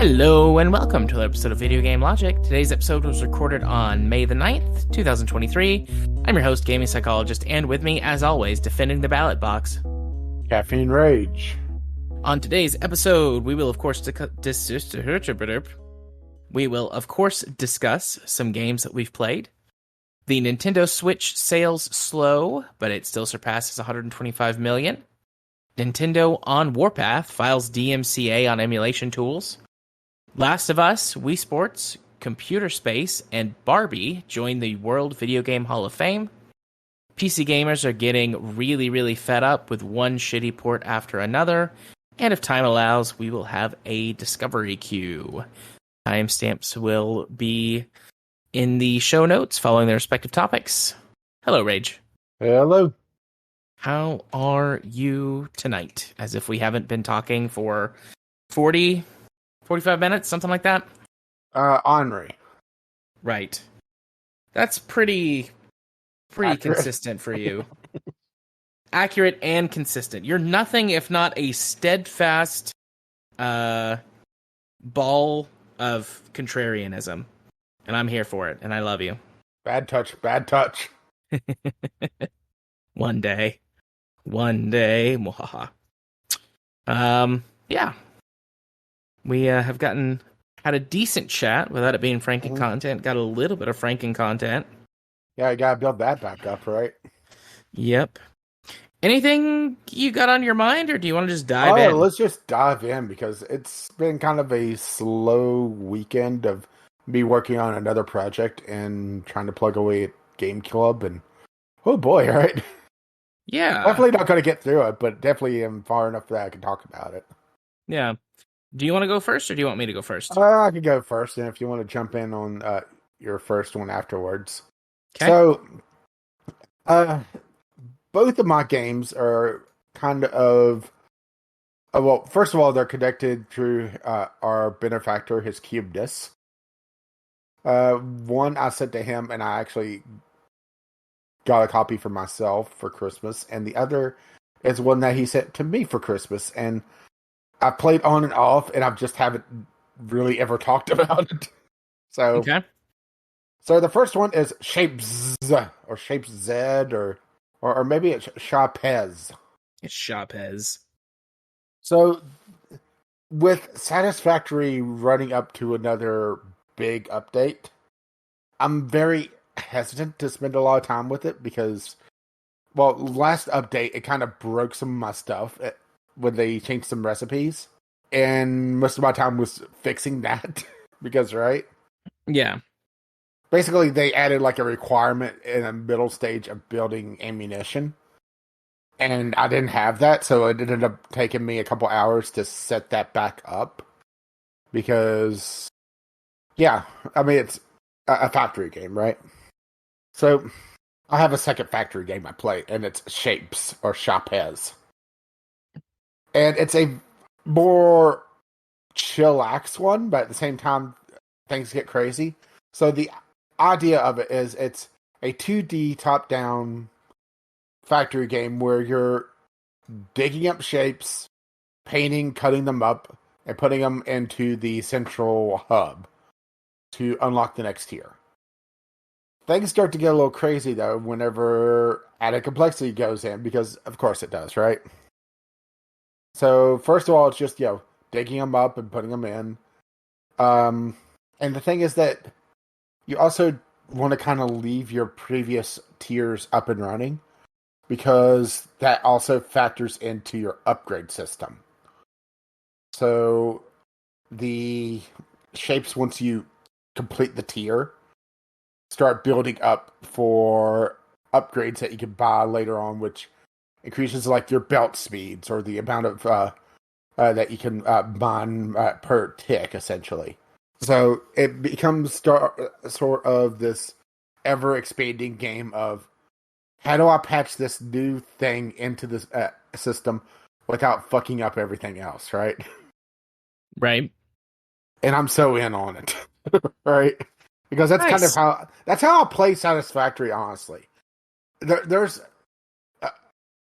Hello and welcome to another episode of Video Game Logic. Today's episode was recorded on May the 9th, 2023. I'm your host, gaming psychologist, and with me, as always, defending the ballot box, Caffeine Rage. On today's episode, we will of course discuss some games that we've played. The Nintendo Switch sales slow, but it still surpasses 125 million. Nintendo on Warpath files DMCA on emulation tools. Last of Us, Wii Sports, Computer Space, and Barbie join the World Video Game Hall of Fame. PC gamers are getting really fed up with one shitty port after another. And if time allows, we will have a discovery queue. Timestamps will be in the show notes following their respective topics. Hello, Rage. Hello. How are you tonight? As if we haven't been talking for 45 minutes, something like that? Henri. Right. That's pretty Accurate. Consistent for you. Accurate and consistent. You're nothing if not a steadfast ball of contrarianism. And I'm here for it, and I love you. Bad touch, bad touch. One day. Mwahaha. Yeah. We have had a decent chat without it being franking content. Got a little bit of franking content. Yeah, you gotta build that back up, right? Yep. Anything you got on your mind, or do you want to just dive in? Let's just dive in, because it's been kind of a slow weekend of me working on another project and trying to plug away at Game Club, and oh boy, right? Yeah. Definitely not going to get through it, but definitely am far enough that I can talk about it. Yeah. Do you want to go first, or do you want me to go first? I can go first, and if you want to jump in on your first one afterwards. Okay. So, both of my games are kind of... well, first of all, they're connected through our benefactor, his Cubedus. One I sent to him, and I actually got a copy for myself for Christmas, and the other is one that he sent to me for Christmas, and I played on and off, and I just haven't really ever talked about it. So, okay. So the first one is Shapez, or Shapez, or maybe it's Shapez. It's Shapez. So, with Satisfactory running up to another big update, I'm very hesitant to spend a lot of time with it because, well, last update, it kind of broke some of my stuff when they changed some recipes, and most of my time was fixing that because, right? Yeah. Basically, they added like a requirement in a middle stage of building ammunition, and I didn't have that, so it ended up taking me a couple hours to set that back up because, yeah, I mean, it's a factory game, right? So, I have a second factory game I play, and it's Shapes, or Shapez. And it's a more chillax one, but at the same time, things get crazy. So, the idea of it is it's a 2D top-down factory game where you're digging up shapes, painting, cutting them up, and putting them into the central hub to unlock the next tier. Things start to get a little crazy, though, whenever added complexity goes in, because of course it does, right? So, first of all, it's just, digging them up and putting them in. And the thing is that you also want to kind of leave your previous tiers up and running, because that also factors into your upgrade system. So, the shapes, once you complete the tier, start building up for upgrades that you can buy later on, which increases like your belt speeds or the amount of that you can mine per tick, essentially. So it becomes sort of this ever-expanding game of how do I patch this new thing into this system without fucking up everything else, right? Right. And I'm so in on it, right? Because that's Nice. kind of how I play Satisfactory, honestly. There's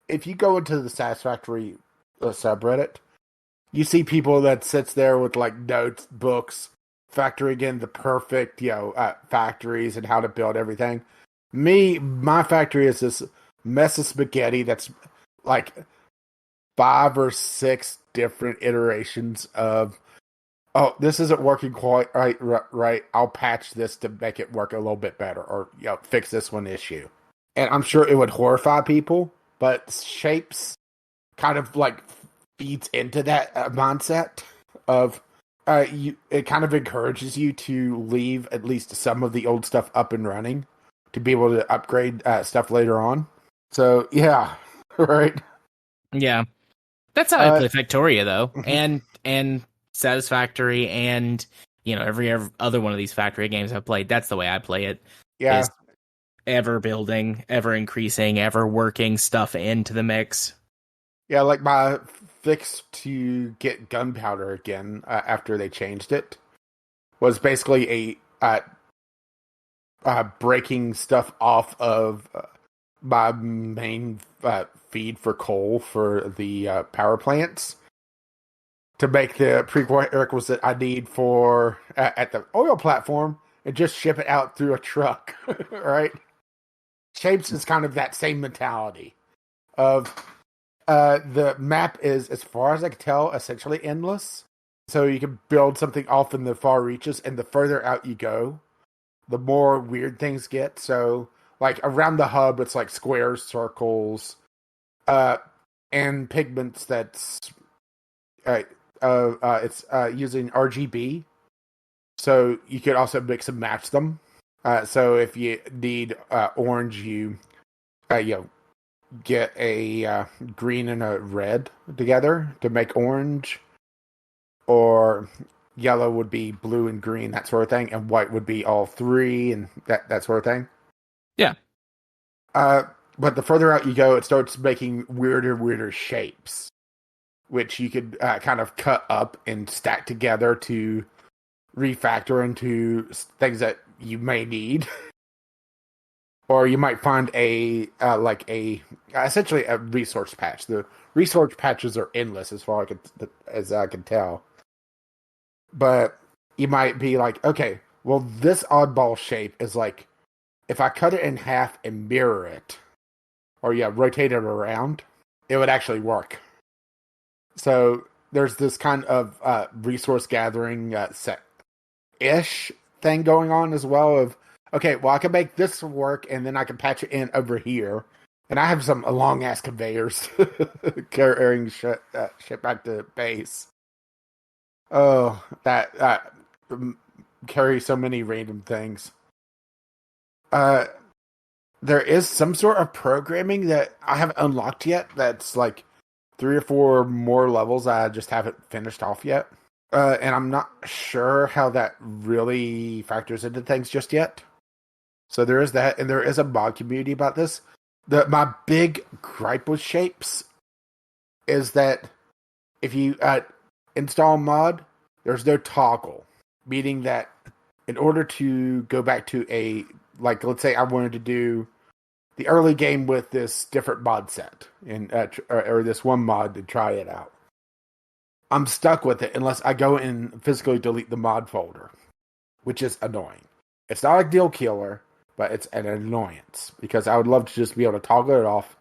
if you go into the Satisfactory subreddit, you see people that sits there with like notes, books, factoring in the perfect, factories and how to build everything. My factory is this mess of spaghetti that's like 5 or 6 different iterations of, oh, this isn't working quite right. I'll patch this to make it work a little bit better, or fix this one issue. And I'm sure it would horrify people, but Shapes kind of like feeds into that mindset of it kind of encourages you to leave at least some of the old stuff up and running to be able to upgrade stuff later on. So yeah, right. Yeah, that's how I play Factoria though, and Satisfactory, and every other one of these Factory games I've played. That's the way I play it. Yeah, is ever building, ever increasing, ever working stuff into the mix. Yeah, like my fix to get gunpowder again after they changed it was basically breaking stuff off of my main feed for coal for the power plants to make the prerequisite I need for at the oil platform and just ship it out through a truck, right? Shapes is kind of that same mentality of the map is, as far as I can tell, essentially endless. So you can build something off in the far reaches, and the further out you go, the more weird things get. So, like around the hub, it's like squares, circles, and pigments that's it's using RGB. So you could also mix and match them. So if you need orange, you get a green and a red together to make orange, or yellow would be blue and green, that sort of thing, and white would be all three, and that sort of thing. Yeah. But the further out you go, it starts making weirder shapes, which you could kind of cut up and stack together to refactor into things that you may need. Or you might find essentially a resource patch. The resource patches are endless as far as I can tell. But you might be like, okay, well, this oddball shape is like, if I cut it in half and mirror it, or rotate it around, it would actually work. So there's this kind of resource gathering set-ish thing going on as well of, okay, well, I can make this work, and then I can patch it in over here. And I have some long-ass conveyors carrying shit back to base. Oh, that carry so many random things. There is some sort of programming that I haven't unlocked yet that's like 3 or 4 more levels I just haven't finished off yet. And I'm not sure how that really factors into things just yet. So there is that, and there is a mod community about this. My big gripe with Shapes is that if you install a mod, there's no toggle, meaning that in order to go back to let's say I wanted to do the early game with this different mod set, or this one mod to try it out, I'm stuck with it unless I go and physically delete the mod folder, which is annoying. It's not a deal killer, but it's an annoyance because I would love to just be able to toggle it off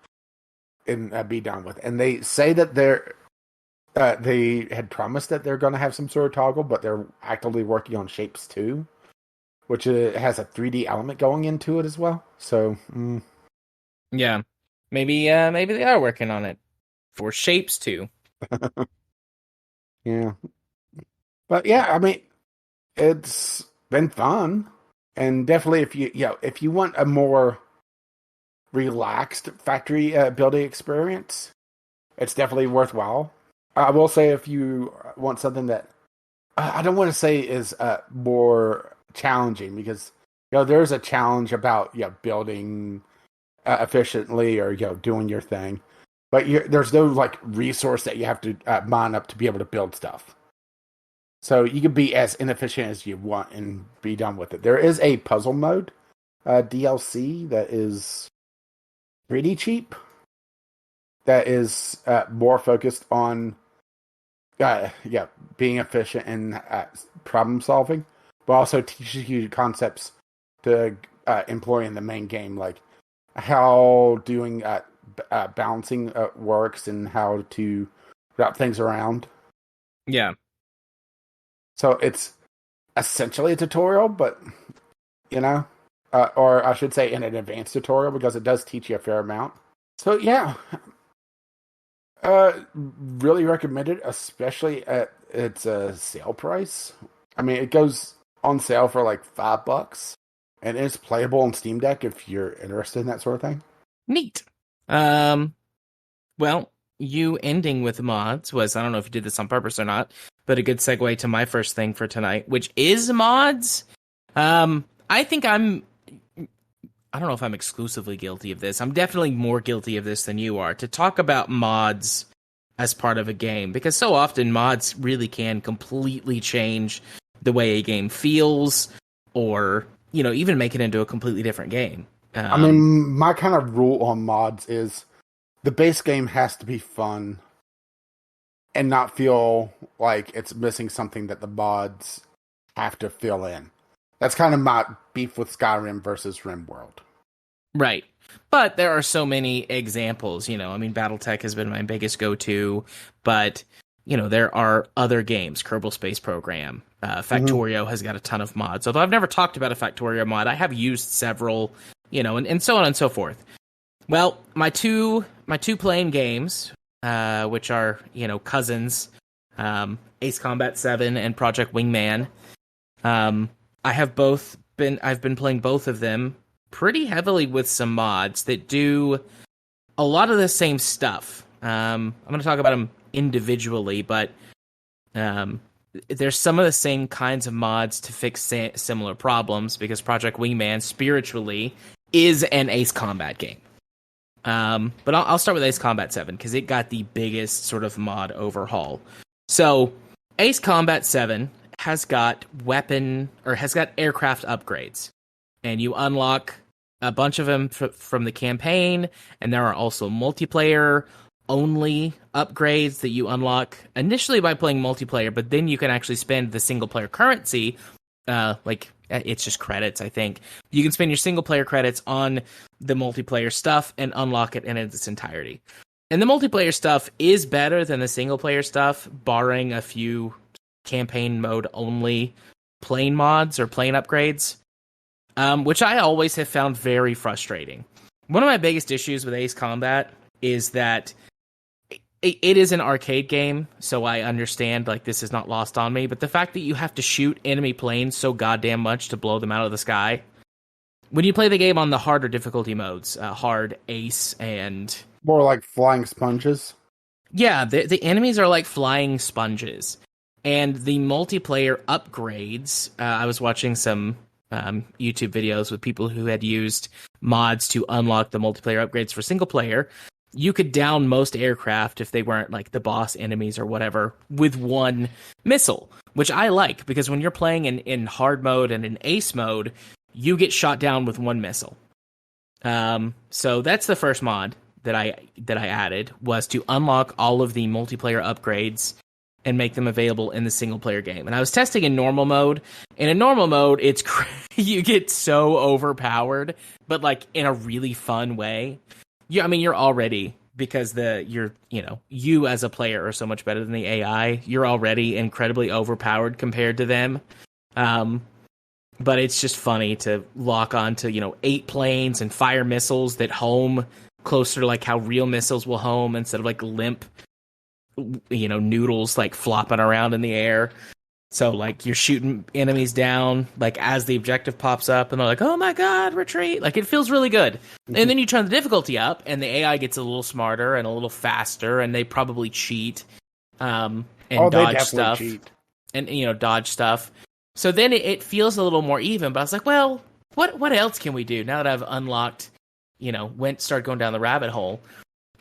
and be done with it. And they say that they had promised that they're going to have some sort of toggle, but they're actively working on Shapes 2, which has a 3D element going into it as well. So, yeah, maybe they are working on it for Shapes 2. Yeah, but yeah, I mean, it's been fun. And definitely, if you want a more relaxed factory building experience, it's definitely worthwhile. I will say, if you want something that I don't want to say is more challenging, because there's a challenge about building efficiently or doing your thing, but there's no like resource that you have to mine up to be able to build stuff. So you can be as inefficient as you want and be done with it. There is a puzzle mode DLC that is pretty cheap. That is more focused on yeah, being efficient in problem solving, but also teaches you concepts to employ in the main game, like how doing balancing works and how to wrap things around. Yeah. So it's essentially a tutorial, but you know, or I should say, an advanced tutorial because it does teach you a fair amount. So yeah, really recommend it, especially at its sale price. I mean, it goes on sale for like $5, and it's playable on Steam Deck if you're interested in that sort of thing. Neat. Well, you ending with mods was, I don't know if you did this on purpose or not, but a good segue to my first thing for tonight, which is mods. I think I don't know if I'm exclusively guilty of this. I'm definitely more guilty of this than you are, to talk about mods as part of a game, because so often mods really can completely change the way a game feels, or, even make it into a completely different game. I mean, my kind of rule on mods is the base game has to be fun and not feel like it's missing something that the mods have to fill in. That's kind of my beef with Skyrim versus RimWorld. Right. But there are so many examples, I mean, Battletech has been my biggest go-to, but, there are other games, Kerbal Space Program, Factorio has got a ton of mods. Although I've never talked about a Factorio mod, I have used several, and so on and so forth. Well, my two playing games, which are, cousins, Ace Combat 7 and Project Wingman, I've been playing both of them pretty heavily with some mods that do a lot of the same stuff. I'm going to talk about them individually, but there's some of the same kinds of mods to fix similar problems, because Project Wingman spiritually is an Ace Combat game. But I'll start with Ace Combat 7 because it got the biggest sort of mod overhaul. So Ace Combat 7 has got aircraft upgrades, and you unlock a bunch of them from the campaign, and there are also multiplayer only upgrades that you unlock initially by playing multiplayer, but then you can actually spend the single player currency, like it's just credits, I think. You can spend your single player credits on the multiplayer stuff and unlock it in its entirety. And the multiplayer stuff is better than the single player stuff, barring a few campaign mode only plane mods or plane upgrades, which I always have found very frustrating. One of my biggest issues with Ace Combat is that it is an arcade game, so I understand, like, this is not lost on me, but the fact that you have to shoot enemy planes so goddamn much to blow them out of the sky. When you play the game on the harder difficulty modes, hard, ace, and... More like flying sponges? Yeah, the enemies are like flying sponges. And the multiplayer upgrades, I was watching some YouTube videos with people who had used mods to unlock the multiplayer upgrades for single player. You could down most aircraft, if they weren't like the boss enemies or whatever, with one missile, which I like, because when you're playing in hard mode and in ace mode, you get shot down with one missile. So that's the first mod that I added, was to unlock all of the multiplayer upgrades and make them available in the single player game. And I was testing in normal mode. And in normal mode, it's you get so overpowered, but like in a really fun way. Yeah, I mean, you're already, because you as a player are so much better than the AI. You're already incredibly overpowered compared to them. But it's just funny to lock onto 8 planes and fire missiles that home closer to like how real missiles will home, instead of like limp noodles like flopping around in the air. So like you're shooting enemies down like as the objective pops up, and they're like, oh my god, retreat. Like, it feels really good. Mm-hmm. And then you turn the difficulty up and the AI gets a little smarter and a little faster, and they probably cheat and dodge stuff. Cheat. And dodge stuff. So then it feels a little more even. But I was like, well, what else can we do now that I've unlocked, started going down the rabbit hole?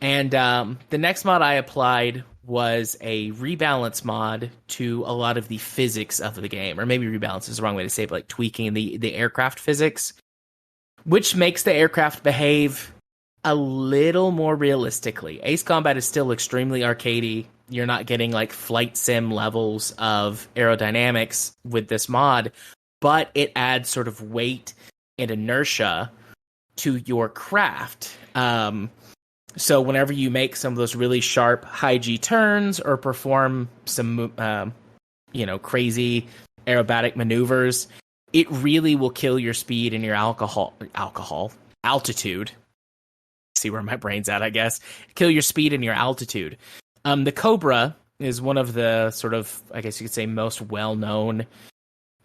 And the next mod I applied was a rebalance mod to a lot of the physics of the game, or maybe rebalance is the wrong way to say it, but like tweaking the aircraft physics, which makes the aircraft behave a little more realistically. Ace Combat is still extremely arcadey, you're not getting like flight sim levels of aerodynamics with this mod, but it adds sort of weight and inertia to your craft. So whenever you make some of those really sharp high G turns or perform some, crazy aerobatic maneuvers, it really will kill your speed and your altitude. See where my brain's at, I guess. Kill your speed and your altitude. The Cobra is one of the sort of, I guess you could say, most well-known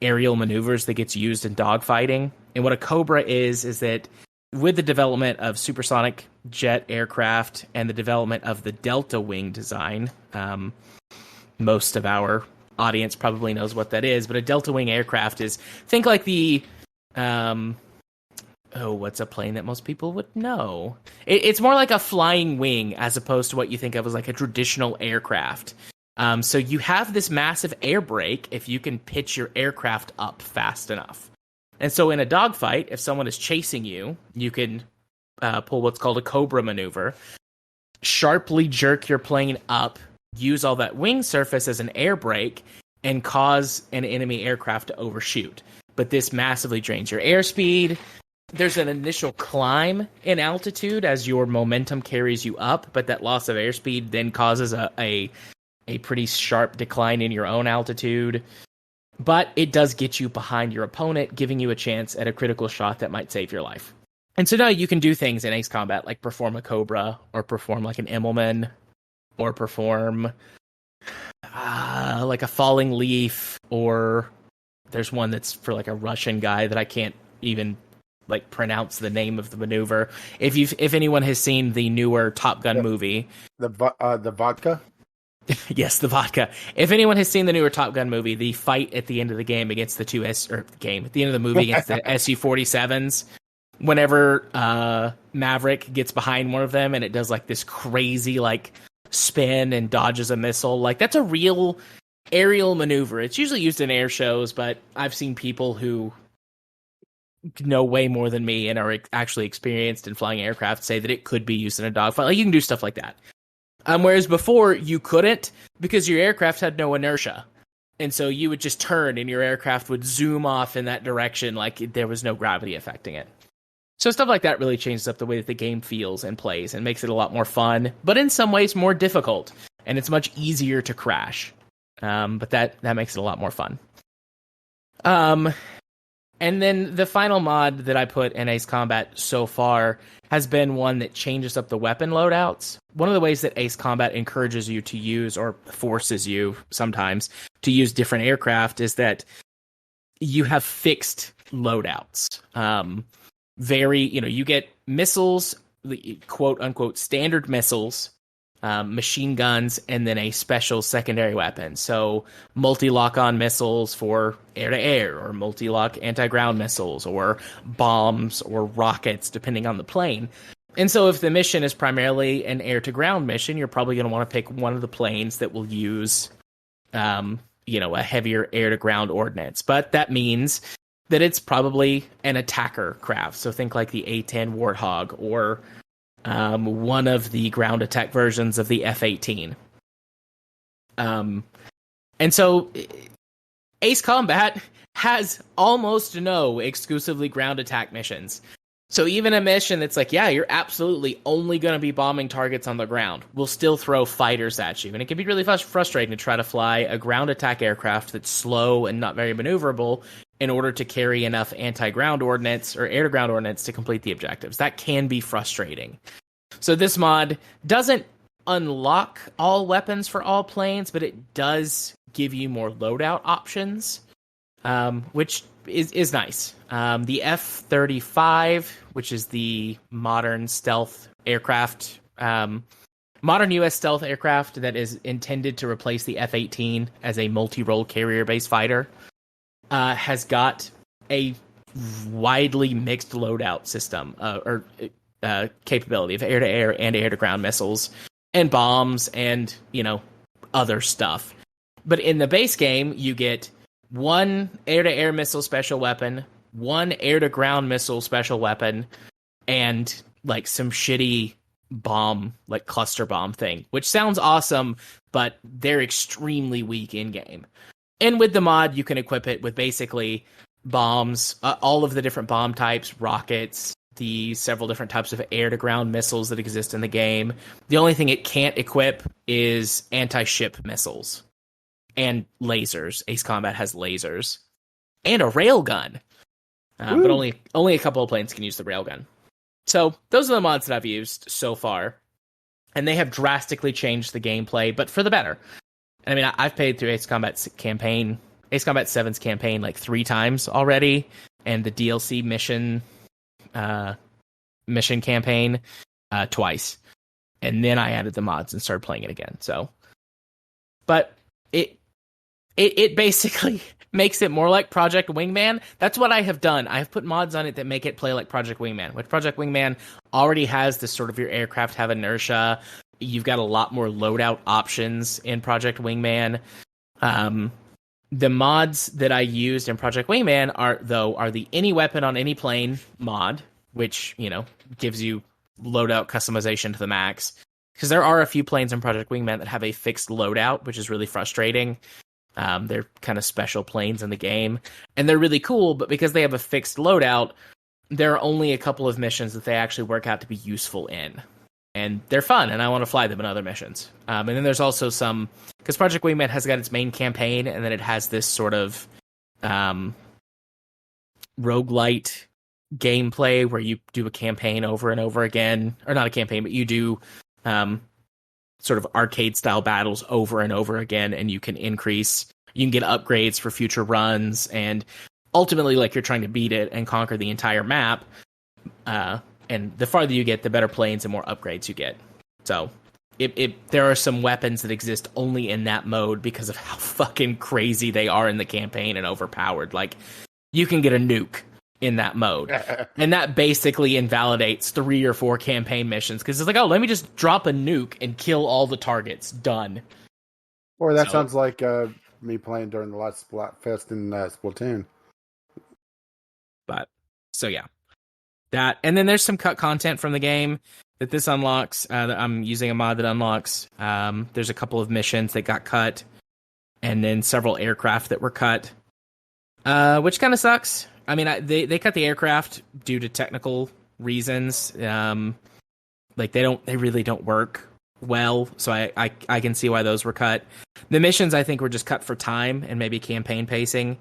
aerial maneuvers that gets used in dogfighting. And what a Cobra is that with the development of supersonic jet aircraft and the development of the Delta Wing design, most of our audience probably knows what that is, but a Delta Wing aircraft is, think like the, what's a plane that most people would know? It's more like a flying wing as opposed to what you think of as like a traditional aircraft. So you have this massive air brake if you can pitch your aircraft up fast enough. And so in a dogfight, if someone is chasing you, you can pull what's called a Cobra maneuver, sharply jerk your plane up, use all that wing surface as an air brake, and cause an enemy aircraft to overshoot. But this massively drains your airspeed. There's an initial climb in altitude as your momentum carries you up, but that loss of airspeed then causes a pretty sharp decline in your own altitude. But it does get you behind your opponent, giving you a chance at a critical shot that might save your life. And so now you can do things in Ace Combat, like perform a Cobra, or perform like an Emmelman, or perform like a Falling Leaf, or there's one that's for like a Russian guy that I can't even like pronounce the name of the maneuver. If anyone has seen the newer Top Gun movie, the vodka. Yes, the vodka. If anyone has seen the newer Top Gun movie, the fight at the end of the game against the at the end of the movie against the Su-47s, whenever Maverick gets behind one of them and it does like this crazy like spin and dodges a missile, like that's a real aerial maneuver. It's usually used in air shows, but I've seen people who know way more than me and are actually experienced in flying aircraft say that it could be used in a dogfight. Like you can do stuff like that. Whereas before you couldn't because your aircraft had no inertia. And so you would just turn and your aircraft would zoom off in that direction like there was no gravity affecting it. So stuff like that really changes up the way that the game feels and plays and makes it a lot more fun, but in some ways more difficult. And it's much easier to crash. But that makes it a lot more fun. And then the final mod that I put in Ace Combat so far has been one that changes up the weapon loadouts. One of the ways that Ace Combat encourages you to use, or forces you sometimes, to use different aircraft is that you have fixed loadouts. You get missiles, quote-unquote standard missiles, machine guns, and then a special secondary weapon. So multi-lock-on missiles for air-to-air, or multi-lock anti-ground missiles, or bombs, or rockets, depending on the plane. And so if the mission is primarily an air-to-ground mission, you're probably going to want to pick one of the planes that will use, a heavier air-to-ground ordnance. But that means that it's probably an attacker craft. So think like the A-10 Warthog, or one of the ground attack versions of the F-18. And so Ace Combat has almost no exclusively ground attack missions. So even a mission that's like, yeah, you're absolutely only going to be bombing targets on the ground, will still throw fighters at you. And it can be really frustrating to try to fly a ground attack aircraft that's slow and not very maneuverable in order to carry enough anti-ground ordnance or air-to-ground ordnance to complete the objectives. That can be frustrating. So this mod doesn't unlock all weapons for all planes, but it does give you more loadout options, which is nice. The F-35, which is the modern stealth aircraft, modern U.S. stealth aircraft that is intended to replace the F-18 as a multi-role carrier-based fighter, has got a widely mixed loadout system, or capability of air-to-air and air-to-ground missiles, and bombs, and, other stuff. But in the base game, you get one air-to-air missile special weapon, one air-to-ground missile special weapon, and, like, some shitty bomb, like cluster bomb thing, which sounds awesome, but they're extremely weak in game. And with the mod, you can equip it with basically bombs, all of the different bomb types, rockets, the several different types of air-to-ground missiles that exist in the game. The only thing it can't equip is anti-ship missiles and lasers. Ace Combat has lasers and a railgun, but only a couple of planes can use the railgun. So those are the mods that I've used so far, and they have drastically changed the gameplay, but for the better. I mean, I've played through Ace Combat 7's campaign like 3 times already, and the DLC mission campaign twice, and then I added the mods and started playing it again. So, but it basically makes it more like Project Wingman. That's what I have done. I have put mods on it that make it play like Project Wingman, which Project Wingman already has this sort of your aircraft have inertia. You've got a lot more loadout options in Project Wingman. The mods that I used in Project Wingman are the any weapon on any plane mod, which, gives you loadout customization to the max. Because there are a few planes in Project Wingman that have a fixed loadout, which is really frustrating. They're kind of special planes in the game, and they're really cool, but because they have a fixed loadout, there are only a couple of missions that they actually work out to be useful in. And they're fun, and I want to fly them in other missions. And then there's also some... Because Project Wingman has got its main campaign, and then it has this sort of roguelite gameplay where you do a campaign over and over again. Or not a campaign, but you do sort of arcade-style battles over and over again, and you can get upgrades for future runs, and ultimately, like, you're trying to beat it and conquer the entire map. And the farther you get, the better planes and more upgrades you get. So, there are some weapons that exist only in that mode because of how fucking crazy they are in the campaign and overpowered. Like, you can get a nuke in that mode. And that basically invalidates 3 or 4 campaign missions, because it's like, oh, let me just drop a nuke and kill all the targets. Done. Or that sounds like me playing during the last Splatfest in Splatoon. But, so yeah. That, and then there's some cut content from the game that this unlocks. That I'm using a mod that unlocks. There's a couple of missions that got cut, and then several aircraft that were cut, which kind of sucks. I mean, they cut the aircraft due to technical reasons. Like they really don't work well, so I can see why those were cut. The missions, I think, were just cut for time and maybe campaign pacing.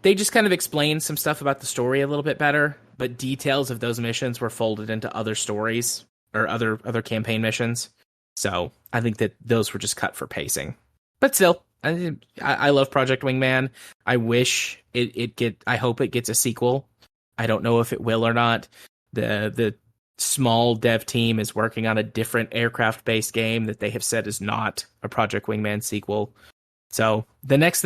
They just kind of explained some stuff about the story a little bit better, but details of those missions were folded into other stories or other campaign missions. So I think that those were just cut for pacing. But still, I love Project Wingman. I wish I hope it gets a sequel. I don't know if it will or not. The small dev team is working on a different aircraft-based game that they have said is not a Project Wingman sequel. So the next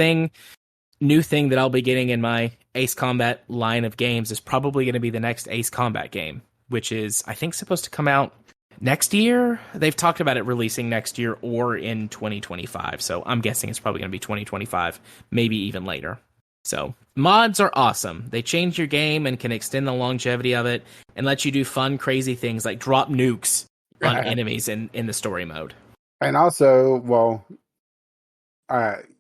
new thing that I'll be getting in my Ace Combat line of games is probably going to be the next Ace Combat game, which is, I think, supposed to come out next year. They've talked about it releasing next year or in 2025, so I'm guessing it's probably going to be 2025, maybe even later. So mods are awesome. They change your game and can extend the longevity of it and let you do fun, crazy things like drop nukes on enemies in the story mode. And also,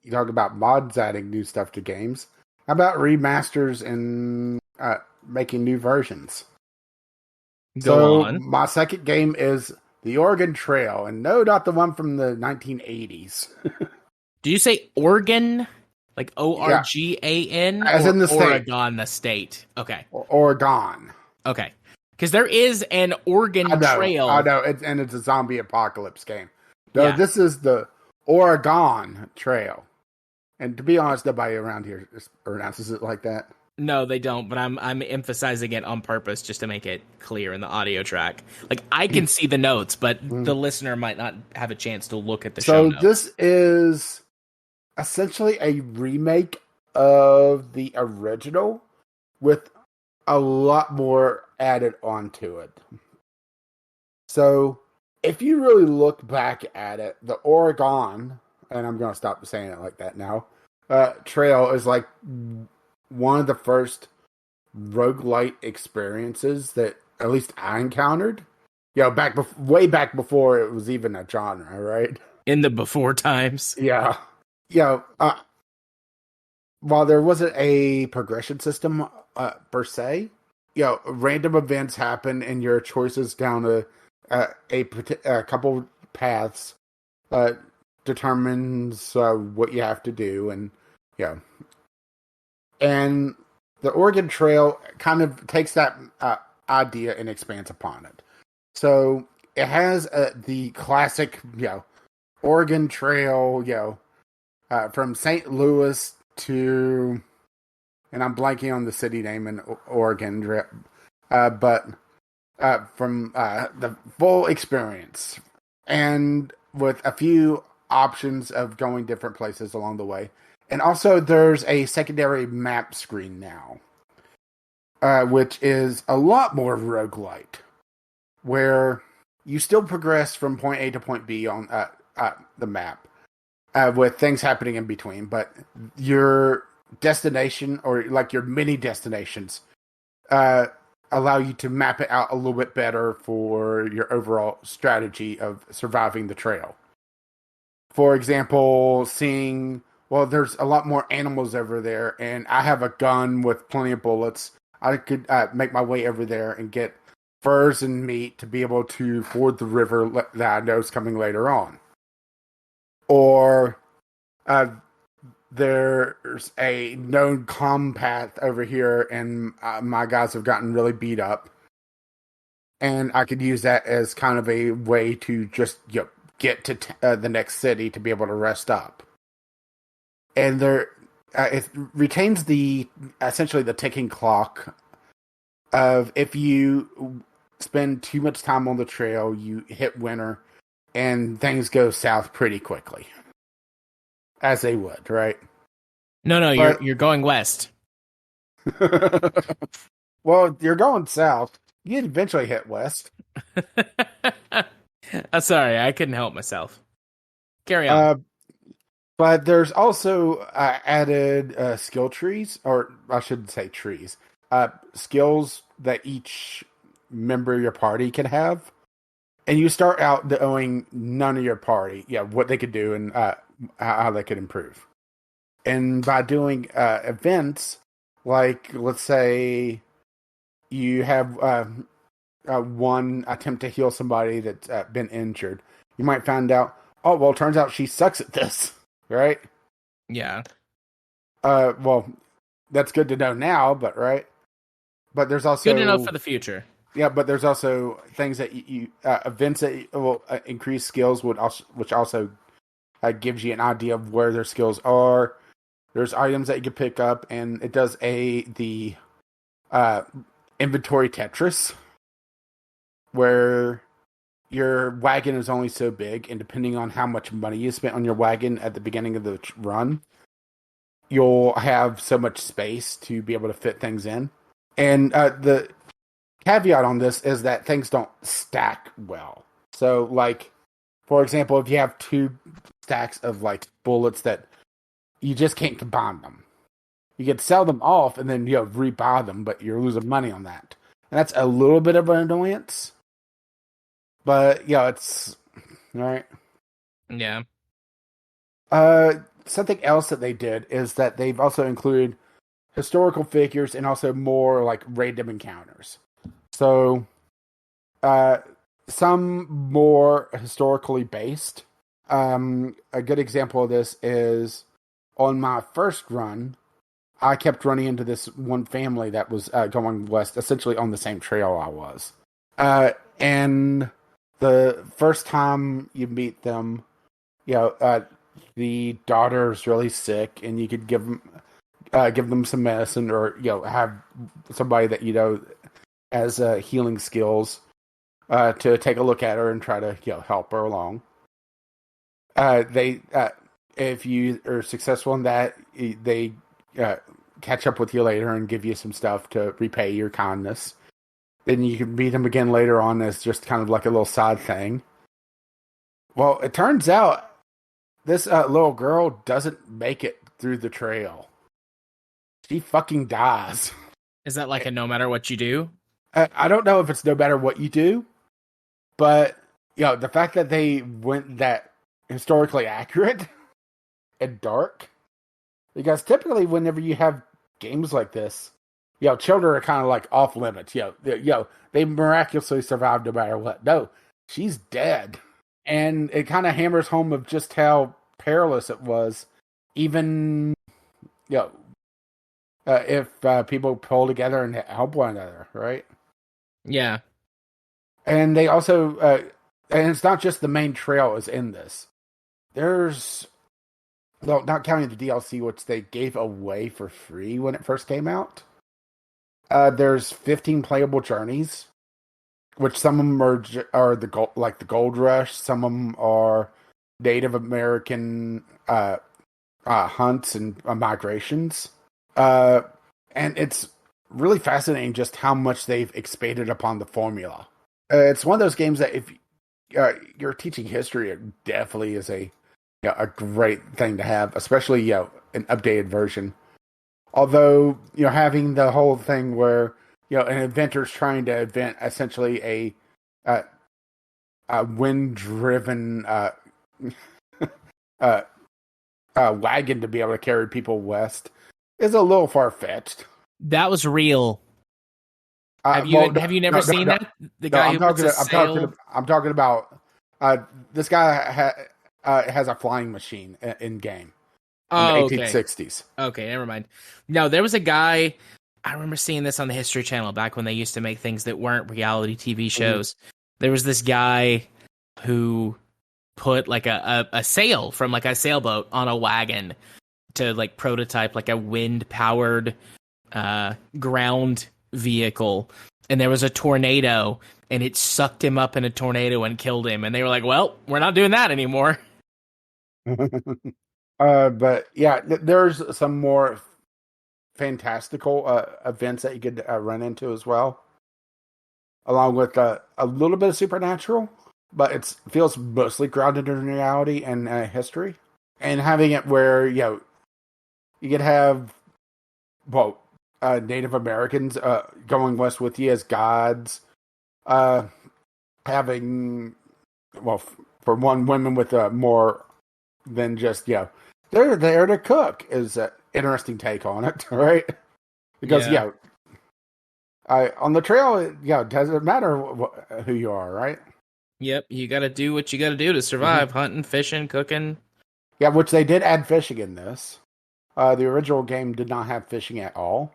you talk about mods adding new stuff to games. How about remasters and making new versions? Go on. My second game is the Oregon Trail, and no, not the one from the 1980s. Do you say Oregon? Like Organ? As in the state. Oregon, the state. Okay. Oregon. Okay. Because there is an Oregon Trail. I know, and it's a zombie apocalypse game. No, This is the Oregon Trail. And to be honest, nobody around here pronounces it like that. No, they don't, but I'm emphasizing it on purpose just to make it clear in the audio track. Like, I can see the notes, but the listener might not have a chance to look at the show notes. So this is essentially a remake of the original with a lot more added onto it. So if you really look back at it, the Oregon, and I'm going to stop saying it like that now, Trail is like one of the first roguelite experiences that at least I encountered. way back before it was even a genre, right? In the before times. Yeah. Yeah. While there wasn't a progression system per se, random events happen and your choices down a couple paths determines what you have to do, and yeah, and the Oregon Trail kind of takes that idea and expands upon it. So it has the classic, Oregon Trail, from St. Louis to, and I'm blanking on the city name in Oregon, but from the full experience, and with a few options of going different places along the way. And also, there's a secondary map screen now, which is a lot more roguelite, where you still progress from point A to point B on the map, with things happening in between, but your destination, or like your mini destinations, allow you to map it out a little bit better for your overall strategy of surviving the trail. For example, there's a lot more animals over there, and I have a gun with plenty of bullets. I could make my way over there and get furs and meat to be able to ford the river that I know is coming later on. Or there's a known calm path over here, and my guys have gotten really beat up. And I could use that as kind of a way to just get to the next city to be able to rest up. And it retains essentially the ticking clock of, if you spend too much time on the trail, you hit winter, and things go south pretty quickly. As they would, right? No, you're going west. Well, you're going south. You'd eventually hit west. Sorry, I couldn't help myself. Carry on. But there's also added skill trees, or I shouldn't say trees, skills that each member of your party can have. And you start out knowing none of your party, what they could do and how they could improve. And by doing events, like, let's say you have one attempt to heal somebody that's been injured, you might find out, oh, well, it turns out she sucks at this, right? Yeah. Well, that's good to know now, but right? But there's also... Good to know for the future. Yeah, but there's also things that you events that will increase skills, which also gives you an idea of where their skills are. There's items that you can pick up, and it does the inventory Tetris, where your wagon is only so big, and depending on how much money you spent on your wagon at the beginning of the run, you'll have so much space to be able to fit things in. And the caveat on this is that things don't stack well. So, like, for example, if you have 2 stacks of, like, bullets that you just can't combine them, you could sell them off and then, rebuy them, but you're losing money on that. And that's a little bit of an annoyance. But, it's... Alright. Yeah. Something else that they did is that they've also included historical figures and also more, like, random encounters. So, some more historically based. A good example of this is, on my first run, I kept running into this one family that was going west, essentially on the same trail I was. And the first time you meet them, the daughter's really sick, and you could give them some medicine, or have somebody that has healing skills to take a look at her and try to help her along. If you are successful in that, they catch up with you later and give you some stuff to repay your kindness. Then you can meet them again later on as just kind of like a little side thing. Well, it turns out this little girl doesn't make it through the trail. She fucking dies. Is that like a no matter what you do? I don't know if it's no matter what you do, But the fact that they went that historically accurate and dark, because typically whenever you have games like this, children are kind of like off limits. They miraculously survived no matter what. No, she's dead. And it kind of hammers home of just how perilous it was, even, if people pull together and help one another, right? Yeah. And they also, and it's not just the main trail is in this. There's, well, not counting the DLC, which they gave away for free when it first came out. There's 15 playable journeys, which some of them are the gold, like the Gold Rush. Some of them are Native American hunts and migrations. And it's really fascinating just how much they've expanded upon the formula. It's one of those games that if you're teaching history, it definitely is a great thing to have, especially an updated version. Although having the whole thing where an inventor's trying to invent essentially a wind-driven wagon to be able to carry people west is a little far-fetched. That was real. Have you never seen that? The guy who puts a sail. I'm talking about this guy has a flying machine in game. Oh, in the 1860s. Okay, never mind. No, there was a guy. I remember seeing this on the History Channel back when they used to make things that weren't reality TV shows. Mm-hmm. There was this guy who put like a sail from like a sailboat on a wagon to like prototype like a wind powered ground vehicle, and there was a tornado and it sucked him up in a tornado and killed him, and they were like, well, we're not doing that anymore. But yeah, there's some more fantastical events that you could run into as well, along with a little bit of supernatural, but it feels mostly grounded in reality and history, and having it where you could have Native Americans going west with you as gods, having for one, women with more than just they're there to cook is an interesting take on it, right? Because on the trail, it doesn't matter who you are, right? Yep, you got to do what you got to do to survive: hunting, fishing, cooking. Yeah, which they did add fishing in this. The original game did not have fishing at all,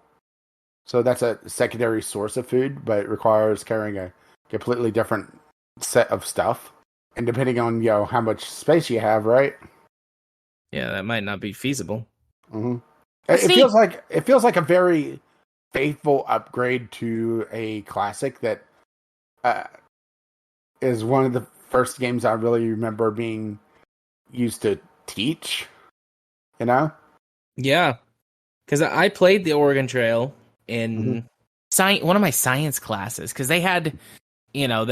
so that's a secondary source of food, but it requires carrying a completely different set of stuff, and depending on how much space you have, right? Yeah, that might not be feasible. Mm-hmm. It feels like a very faithful upgrade to a classic that is one of the first games I really remember being used to teach. Yeah, because I played the Oregon Trail in one of my science classes, because they had one of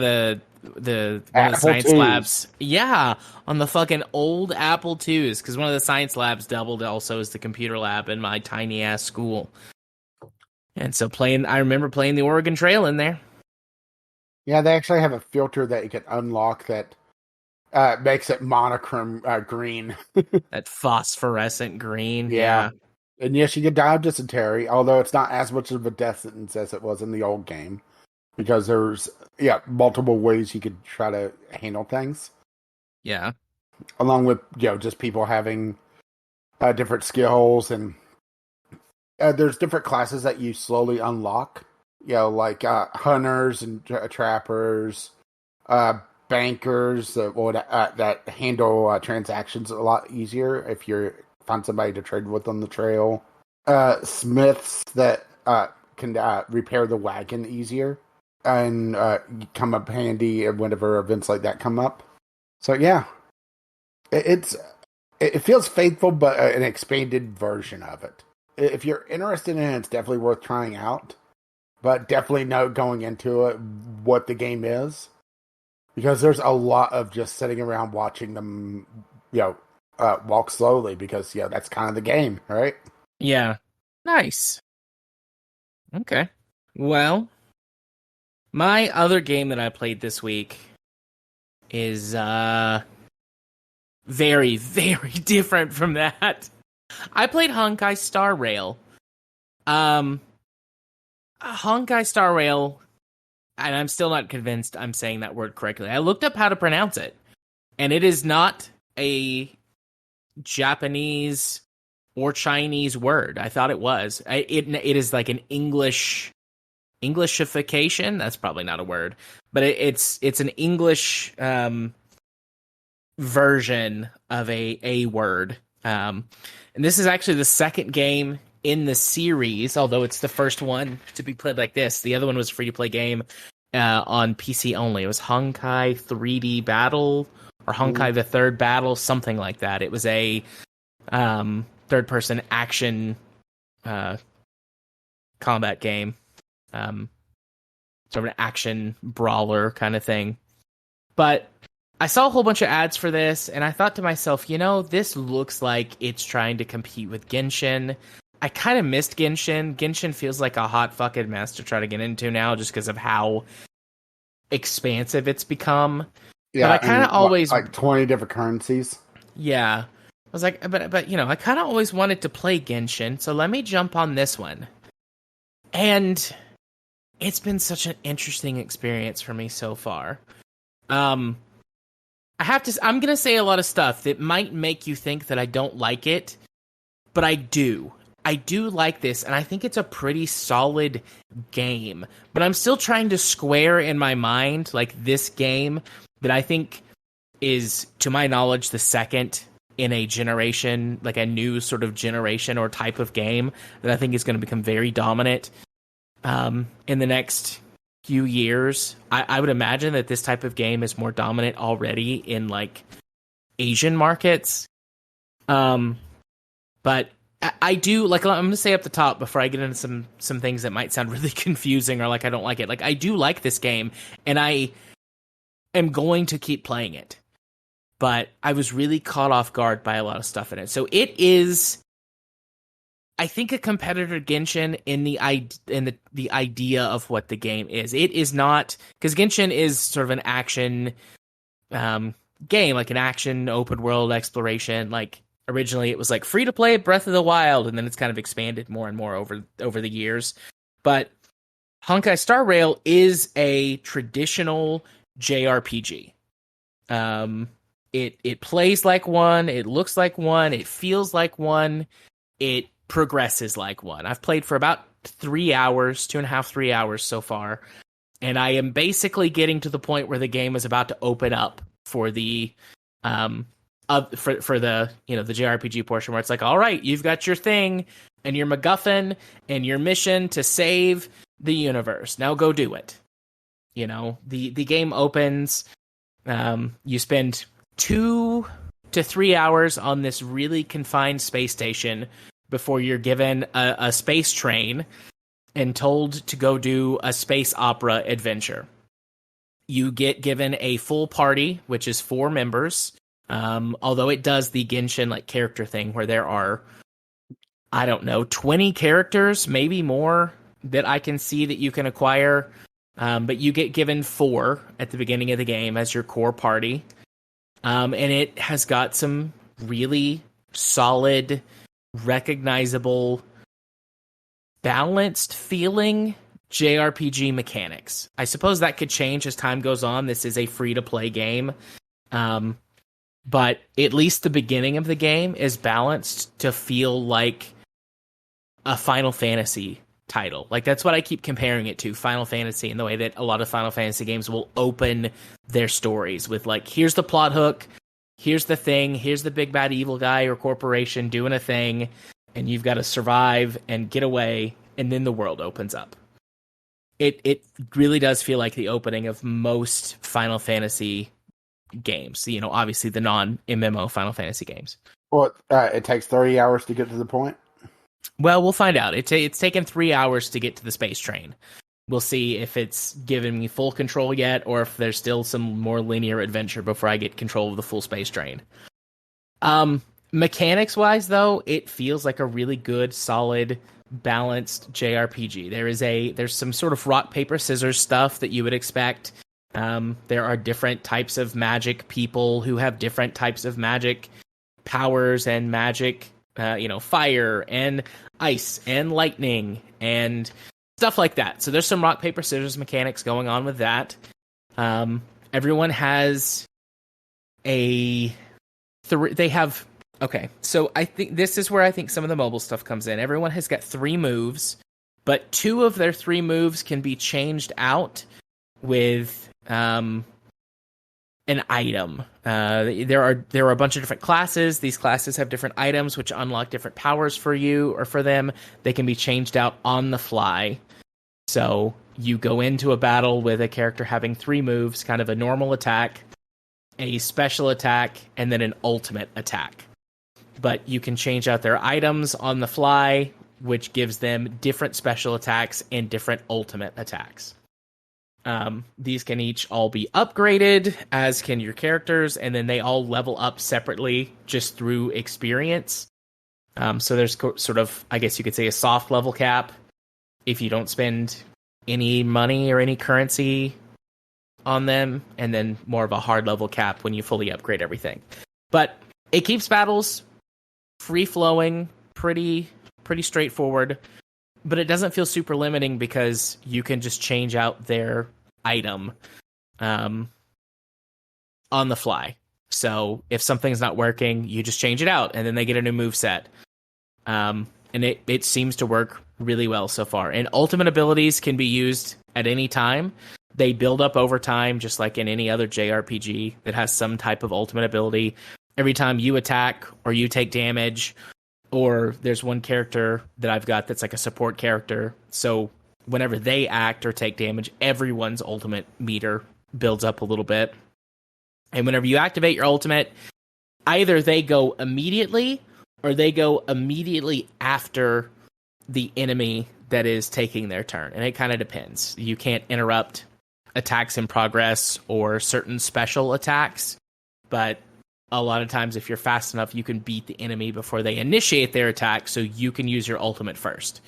the science IIs. labs, on the fucking old Apple IIs, because one of the science labs doubled also as the computer lab in my tiny ass school. And so I remember playing the Oregon Trail in there. Yeah, they actually have a filter that you can unlock that makes it monochrome green. That phosphorescent green. Yeah. And yes, you can die of dysentery, although it's not as much of a death sentence as it was in the old game, because there's multiple ways you could try to handle things. Yeah. Along with just people having different skills, and there's different classes that you slowly unlock. Like hunters and trappers, bankers that handle transactions a lot easier if you find somebody to trade with on the trail. Smiths that can repair the wagon easier and come up handy whenever events like that come up. So yeah, it feels faithful, but an expanded version of it. If you're interested in it, it's definitely worth trying out. But definitely note going into it what the game is, because there's a lot of just sitting around watching them, walk slowly, because that's kind of the game, right? Yeah. Nice. Okay. Well, My other game that I played this week is very, very different from that. I played Honkai Star Rail. Um, Honkai Star Rail, and I'm still not convinced I'm saying that word correctly. I looked up how to pronounce it, and it is not a Japanese or Chinese word. I thought it was. It is like an Englishification. That's probably not a word, but it's an English version of a word. And this is actually the second game in the series, although it's the first one to be played like this. The other one was a free-to-play game on PC only. It was Honkai 3D Battle or Honkai the Third Battle, something like that. It was a third-person action combat game. Sort of an action brawler kind of thing. But I saw a whole bunch of ads for this, and I thought to myself, this looks like it's trying to compete with Genshin. I kind of missed Genshin. Genshin feels like a hot fucking mess to try to get into now just because of how expansive it's become. Yeah, but I kind of always... Like 20 different currencies. Yeah. I was like, but I kind of always wanted to play Genshin, so let me jump on this one. And it's been such an interesting experience for me so far. I'm going to say a lot of stuff that might make you think that I don't like it, but I do. I do like this, and I think it's a pretty solid game. But I'm still trying to square in my mind, like, this game that I think is, to my knowledge, the second in a generation, like a new sort of generation or type of game that I think is going to become very dominant in the next few years. I would imagine that this type of game is more dominant already in like Asian markets. But I do like, I'm going to say up the top before I get into some things that might sound really confusing or like I don't like it. Like, I do like this game, and I am going to keep playing it. But I was really caught off guard by a lot of stuff in it. So it is, I think, a competitor to Genshin in the idea of what the game is. It is not, because Genshin is sort of an action game, like an action open world exploration. Like, originally it was like free to play Breath of the Wild, and then it's kind of expanded more and more over the years. But Honkai Star Rail is a traditional JRPG. It plays like one, it looks like one, it feels like one, it progresses like one. I've played for about 3 hours, 2.5, 3 hours so far, and I am basically getting to the point where the game is about to open up for the for the the JRPG portion, where it's like, all right, you've got your thing and your MacGuffin and your mission to save the universe. Now go do it. The game opens. You spend 2 to 3 hours on this really confined space station before you're given a space train and told to go do a space opera adventure. You get given a full party, which is 4 members. Although it does the Genshin like character thing where there are, I don't know, 20 characters, maybe more, that I can see that you can acquire. But you get given 4 at the beginning of the game as your core party. And it has got some really solid, recognizable, balanced feeling JRPG mechanics. I suppose that could change as time goes on. This is a free-to-play game. But at least the beginning of the game is balanced to feel like a Final Fantasy title. Like, that's what I keep comparing it to, Final Fantasy, in the way that a lot of Final Fantasy games will open their stories with, like, here's the plot hook, here's the thing, here's the big bad evil guy or corporation doing a thing, and you've got to survive and get away, and then the world opens up. It really does feel like the opening of most Final Fantasy games. Obviously the non-MMO Final Fantasy games. Well, it takes 30 hours to get to the point? Well, we'll find out. It's taken 3 hours to get to the space train. We'll see if it's given me full control yet, or if there's still some more linear adventure before I get control of the full space train. Mechanics-wise, though, it feels like a really good, solid balanced JRPG. There's some sort of rock paper scissors stuff that you would expect. There are different types of magic people who have different types of magic powers and magic, fire and ice and lightning and stuff like that. So there's some rock paper scissors mechanics going on with that. Everyone has okay, so I think this is where I think some of the mobile stuff comes in. Everyone has got 3 moves, but 2 of their 3 moves can be changed out with an item. There are a bunch of different classes. These classes have different items which unlock different powers for you or for them. They can be changed out on the fly. So you go into a battle with a character having 3 moves, kind of a normal attack, a special attack, and then an ultimate attack. But you can change out their items on the fly, which gives them different special attacks and different ultimate attacks. These can each all be upgraded, as can your characters, and then they all level up separately just through experience. So there's sort of, I guess you could say, a soft level cap if you don't spend any money or any currency on them, and then more of a hard level cap when you fully upgrade everything. But it keeps battles free-flowing, pretty straightforward, but it doesn't feel super limiting because you can just change out their item on the fly. So if something's not working, you just change it out, and then they get a new move set. And it seems to work really well so far. And ultimate abilities can be used at any time. They build up over time, just like in any other JRPG that has some type of ultimate ability. Every time you attack or you take damage, or there's one character that I've got that's like a support character. So whenever they act or take damage, everyone's ultimate meter builds up a little bit. And whenever you activate your ultimate, either they go immediately or they go immediately after the enemy that is taking their turn. And it kind of depends. You can't interrupt attacks in progress or certain special attacks, but a lot of times if you're fast enough, you can beat the enemy before they initiate their attack, so you can use your ultimate first.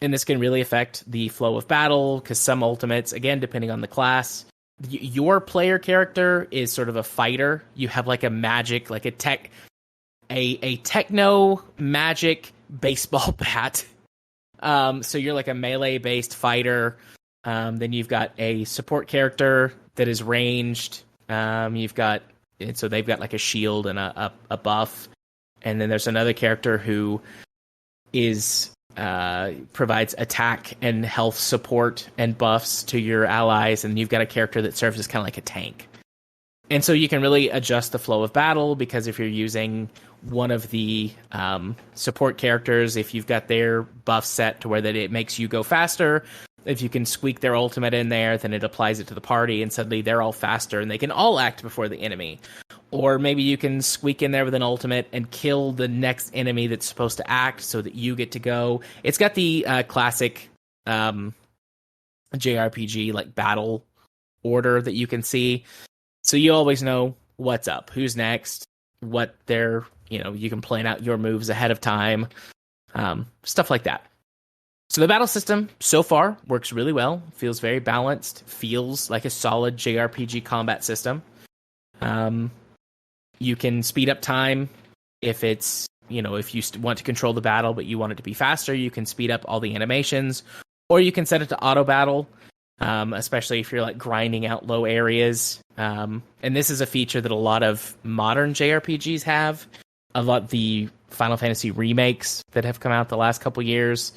And this can really affect the flow of battle, because some ultimates, again, depending on the class, your player character is sort of a fighter. You have like a magic, like a techno magic baseball bat. So you're like a melee-based fighter. Then you've got a support character that is ranged. And so they've got like a shield and a buff. And then there's another character who is provides attack and health support and buffs to your allies. And you've got a character that serves as kind of like a tank. And so you can really adjust the flow of battle, because if you're using one of the support characters, if you've got their buff set to where that it makes you go faster, if you can squeak their ultimate in there, then it applies it to the party, and suddenly they're all faster, and they can all act before the enemy. Or maybe you can squeak in there with an ultimate and kill the next enemy that's supposed to act so that you get to go. It's got the classic JRPG like battle order that you can see. So you always know what's up, who's next, what they're, you can plan out your moves ahead of time, stuff like that. So the battle system so far works really well, feels very balanced, feels like a solid JRPG combat system. You can speed up time if it's, if you want to control the battle but you want it to be faster, you can speed up all the animations, or you can set it to auto battle, especially if you're like grinding out low areas. And this is a feature that a lot of modern JRPGs have. A lot of the Final Fantasy remakes that have come out the last couple years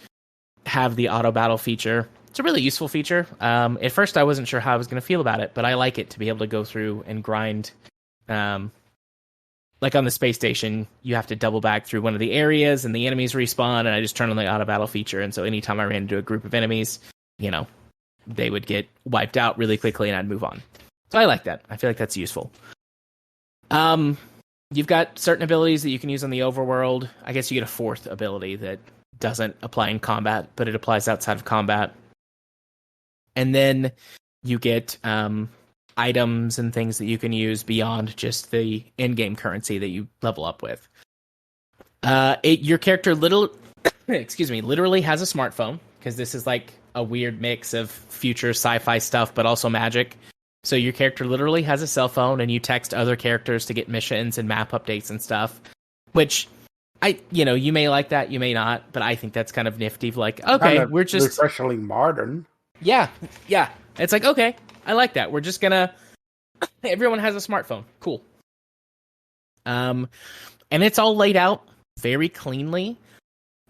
have the auto battle feature. It's a really useful feature. At first I wasn't sure how I was going to feel about it, but I like it to be able to go through and grind. Like on the space station, you have to double back through one of the areas and the enemies respawn, and I just turn on the auto battle feature. And so anytime I ran into a group of enemies, they would get wiped out really quickly and I'd move on. So I like that. I feel like that's useful. You've got certain abilities that you can use on the overworld. I guess you get a fourth ability that doesn't apply in combat, but it applies outside of combat. And then you get items and things that you can use beyond just the in-game currency that you level up with. Your character excuse me, literally has a smartphone, because this is like a weird mix of future sci-fi stuff, but also magic. So your character literally has a cell phone, and you text other characters to get missions and map updates and stuff, which you may like that, you may not, but I think that's kind of nifty. Like, okay, Kind of we're just refreshingly modern. yeah. It's like, okay, I like that. We're just gonna everyone has a smartphone. Cool. And it's all laid out very cleanly,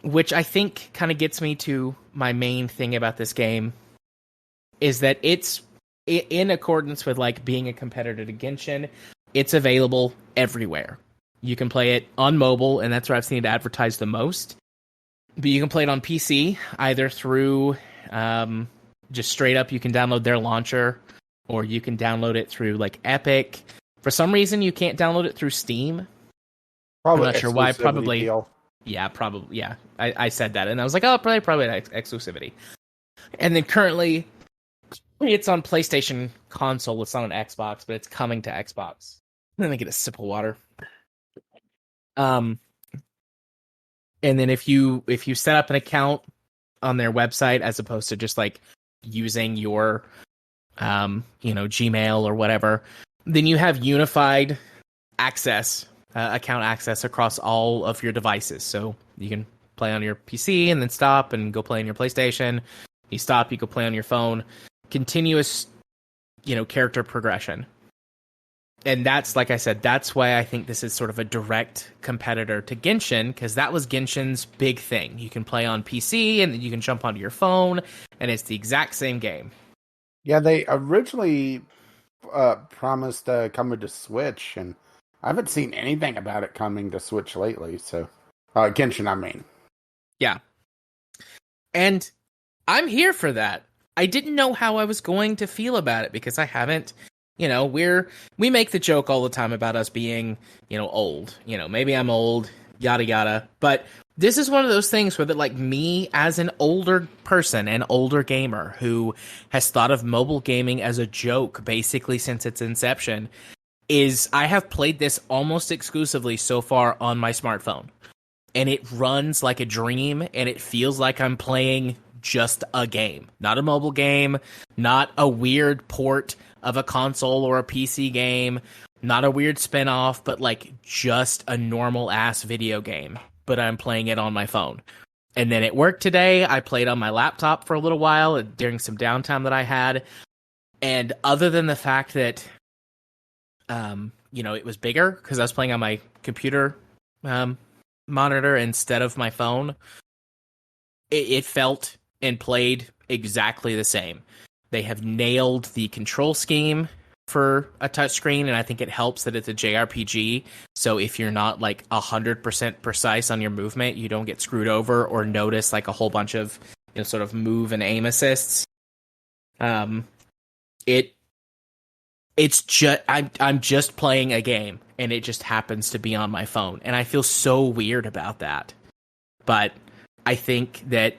which I think kind of gets me to my main thing about this game, is that it's in accordance with like being a competitor to Genshin. It's available everywhere. You can play it on mobile, and that's where I've seen it advertised the most. But you can play it on PC, either through just straight up, you can download their launcher, or you can download it through like Epic. For some reason, you can't download it through Steam. Probably I'm not sure why. Probably. Deal. Yeah, probably. Yeah, I said that, and I was like, oh, probably exclusivity. And then currently, it's on PlayStation console. It's not on Xbox, but it's coming to Xbox. Let me get a sip of water. And then if you set up an account on their website, as opposed to just like using your Gmail or whatever, then you have unified access, account access across all of your devices. So you can play on your PC and then stop and go play on your PlayStation. You stop, you go play on your phone. Continuous, character progression. And that's, like I said, that's why I think this is sort of a direct competitor to Genshin, because that was Genshin's big thing. You can play on PC, and then you can jump onto your phone, and it's the exact same game. Yeah, they originally promised coming to Switch, and I haven't seen anything about it coming to Switch lately. So, Genshin, I mean. Yeah. And I'm here for that. I didn't know how I was going to feel about it, because I haven't... we make the joke all the time about us being, old. Maybe I'm old, yada yada. But this is one of those things where, that, like, me as an older person, an older gamer who has thought of mobile gaming as a joke basically since its inception, is I have played this almost exclusively so far on my smartphone. And it runs like a dream, and it feels like I'm playing just a game. Not a mobile game, not a weird port of a console or a PC game, not a weird spin-off, but like just a normal ass video game, but I'm playing it on my phone. And then at work today, I played on my laptop for a little while during some downtime that I had. And other than the fact that, it was bigger because I was playing on my computer monitor instead of my phone, it felt and played exactly the same. They have nailed the control scheme for a touchscreen, and I think it helps that it's a JRPG. So if you're not like 100% precise on your movement, you don't get screwed over or notice like a whole bunch of sort of move and aim assists. It's just I'm just playing a game, and it just happens to be on my phone, and I feel so weird about that. But I think that,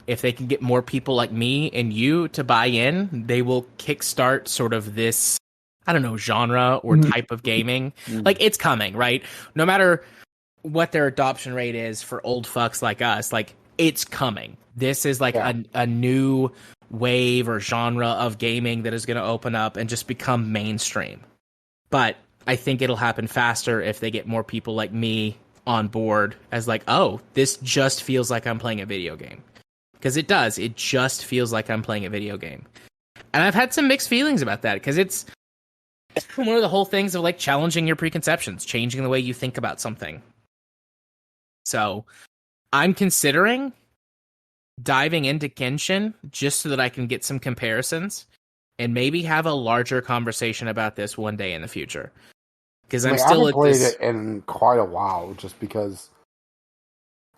if they can get more people like me and you to buy in, they will kickstart sort of this, I don't know, genre or type of gaming. Like, it's coming, right? No matter what their adoption rate is for old fucks like us, like, it's coming. This is like a new wave or genre of gaming that is going to open up and just become mainstream. But I think it'll happen faster if they get more people like me on board as like, oh, this just feels like I'm playing a video game. Because it does. It just feels like I'm playing a video game. And I've had some mixed feelings about that, because it's one of the whole things of like challenging your preconceptions, changing the way you think about something. So I'm considering diving into Genshin just so that I can get some comparisons and maybe have a larger conversation about this one day in the future. Because I'm still I haven't played this... it in quite a while, just because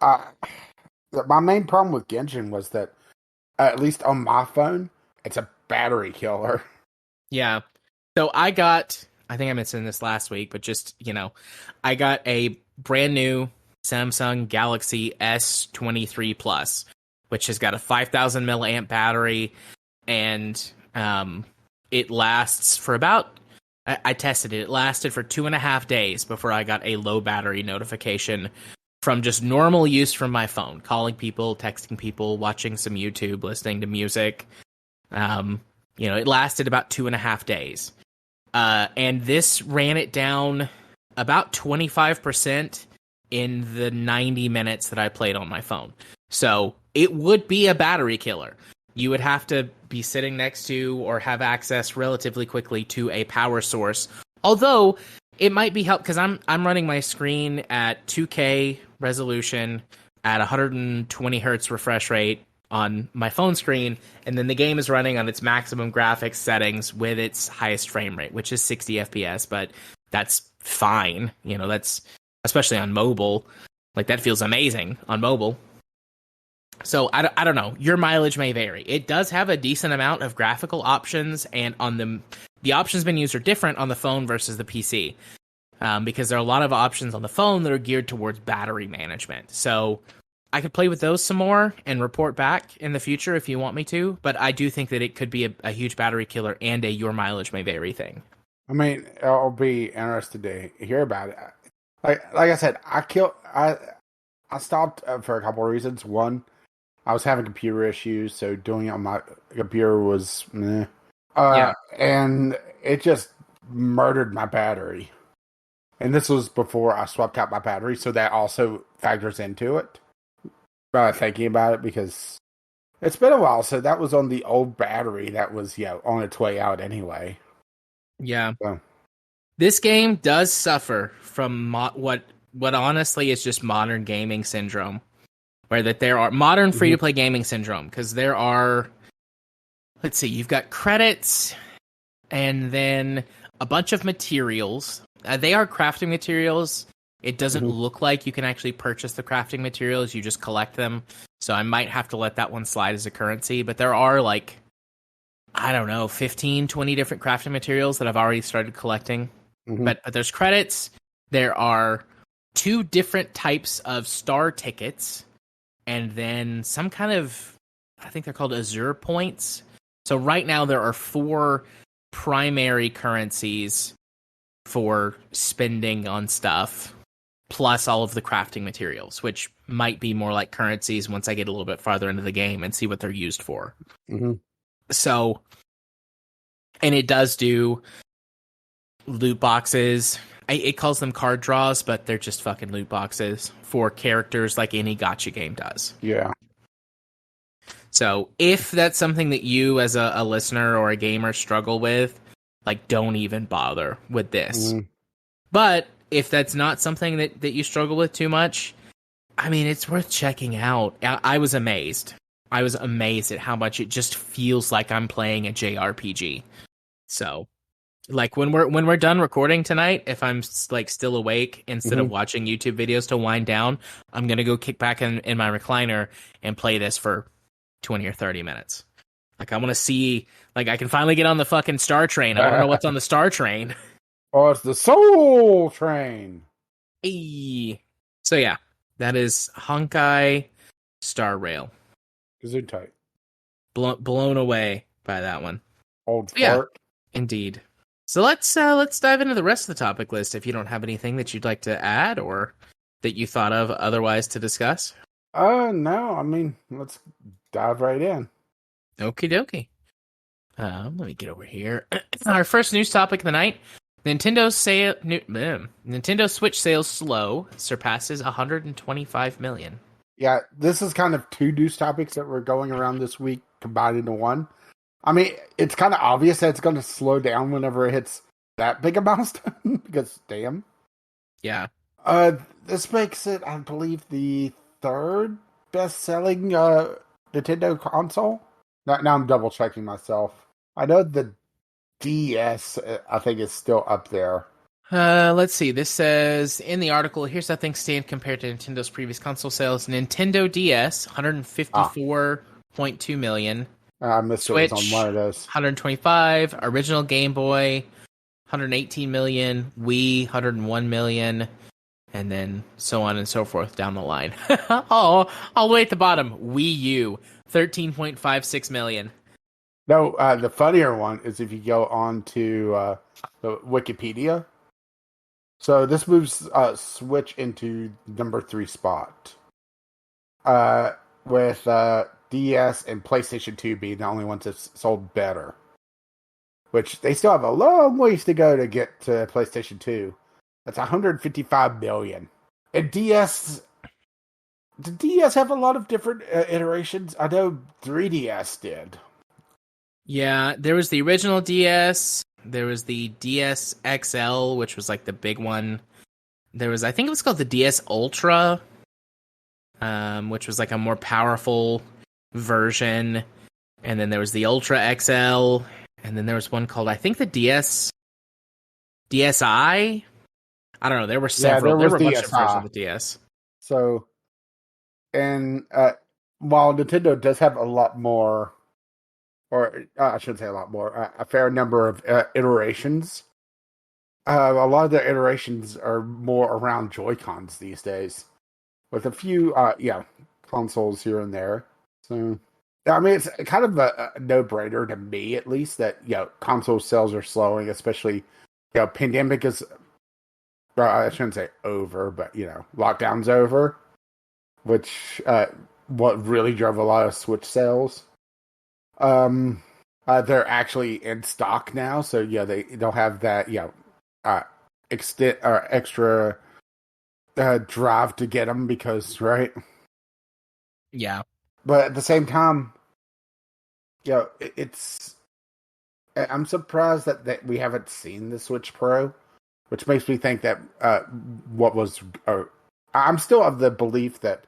my main problem with Genshin was that, at least on my phone, it's a battery killer. Yeah. So I think I mentioned this last week, but just, I got a brand new Samsung Galaxy S23 Plus, which has got a 5,000 milliamp battery, and it lasts for about... I tested it. It lasted for 2.5 days before I got a low battery notification from just normal use from my phone, calling people, texting people, watching some YouTube, listening to music. It lasted about 2.5 days. And this ran it down about 25% in the 90 minutes that I played on my phone. So it would be a battery killer. You would have to be sitting next to or have access relatively quickly to a power source. Although it might be helped because I'm running my screen at 2K resolution at 120 hertz refresh rate on my phone screen, and then the game is running on its maximum graphics settings with its highest frame rate, which is 60 FPS, but that's fine. That's especially on mobile. Like, that feels amazing on mobile. So I don't know. Your mileage may vary. It does have a decent amount of graphical options, and on the options menus are different on the phone versus the PC, because there are a lot of options on the phone that are geared towards battery management. So I could play with those some more and report back in the future if you want me to, but I do think that it could be a huge battery killer and a your mileage may vary thing. I mean, I'll be interested to hear about it. Like I said, I stopped for a couple of reasons. One, I was having computer issues, so doing it on my computer was meh. And it just murdered my battery. And this was before I swapped out my battery, so that also factors into it. Thinking about it, because it's been a while, so that was on the old battery that was on its way out anyway. Yeah. So. This game does suffer from what honestly is just modern gaming syndrome, where that there are modern free-to-play gaming syndrome, because there are, let's see, you've got credits and then a bunch of materials. They are crafting materials. It doesn't look like you can actually purchase the crafting materials. You just collect them. So I might have to let that one slide as a currency. But there are 15, 20 different crafting materials that I've already started collecting. But there's credits. There are 2 different types of star tickets. And then some kind of, I think they're called Azure points. So right now there are 4 primary currencies for spending on stuff, plus all of the crafting materials, which might be more like currencies once I get a little bit farther into the game and see what they're used for. So, and it does do loot boxes. It calls them card draws, but they're just fucking loot boxes for characters like any gacha game does. Yeah. So if that's something that you as a listener or a gamer struggle with, don't even bother with this. But if that's not something that you struggle with too much, I mean, it's worth checking out. I was amazed. I was amazed at how much it just feels like I'm playing a JRPG. So, when we're done recording tonight, if I'm still awake, instead of watching YouTube videos to wind down, I'm gonna go kick back in my recliner and play this for 20 or 30 minutes. I want to see, I can finally get on the fucking Star Train. I want to know what's on the Star Train. Oh, it's the Soul Train. Hey. So yeah, that is Honkai Star Rail. Gesundheit. Blown away by that one. Old fart. Yeah, indeed. So let's dive into the rest of the topic list. If you don't have anything that you'd like to add or that you thought of otherwise to discuss. No. I mean, let's dive right in. Okie dokie. Let me get over here. Our first news topic of the night: Nintendo Switch sales slow, surpasses 125 million. Yeah, this is kind of 2 news topics that were going around this week combined into one. I mean, it's kind of obvious that it's going to slow down whenever it hits that big a milestone, because damn. Yeah. This makes it, I believe, the 3rd best-selling Nintendo console. Now I'm double-checking myself. I know the DS, I think, is still up there. Let's see. This says in the article, here's how things stand compared to Nintendo's previous console sales. Nintendo DS, 154.2 million. I missed Switch, it was on one of those. 125. Original Game Boy, 118 million. Wii, 101 million. And then so on and so forth down the line. All the way at the bottom, Wii U, 13.56 million. No, the funnier one is if you go on to the Wikipedia, So this moves Switch into number 3 spot. With DS and PlayStation 2 being the only ones that sold better. Which they still have a long ways to go to get to PlayStation 2. That's 155 million. And DS... Did DS have a lot of different iterations? I know 3DS did. Yeah, there was the original DS. There was the DS XL, which was like the big one. There was, I think it was called the DS Ultra, which was like a more powerful version. And then there was the Ultra XL. And then there was one called, I think, the DSi. I don't know. There were several. There were a bunch of versions of the DS. So, and while Nintendo does have a lot more, or I shouldn't say a lot more, a fair number of iterations, a lot of the iterations are more around Joy-Cons these days, with a few, consoles here and there. So, I mean, it's kind of a no-brainer to me, at least, that, console sales are slowing, especially, pandemic is, I shouldn't say over, but, lockdown's over, which, what really drove a lot of Switch sales. They're actually in stock now, so, they'll have that, extra drive to get them because, right? Yeah. But at the same time, I'm surprised that we haven't seen the Switch Pro, which makes me think that I'm still of the belief that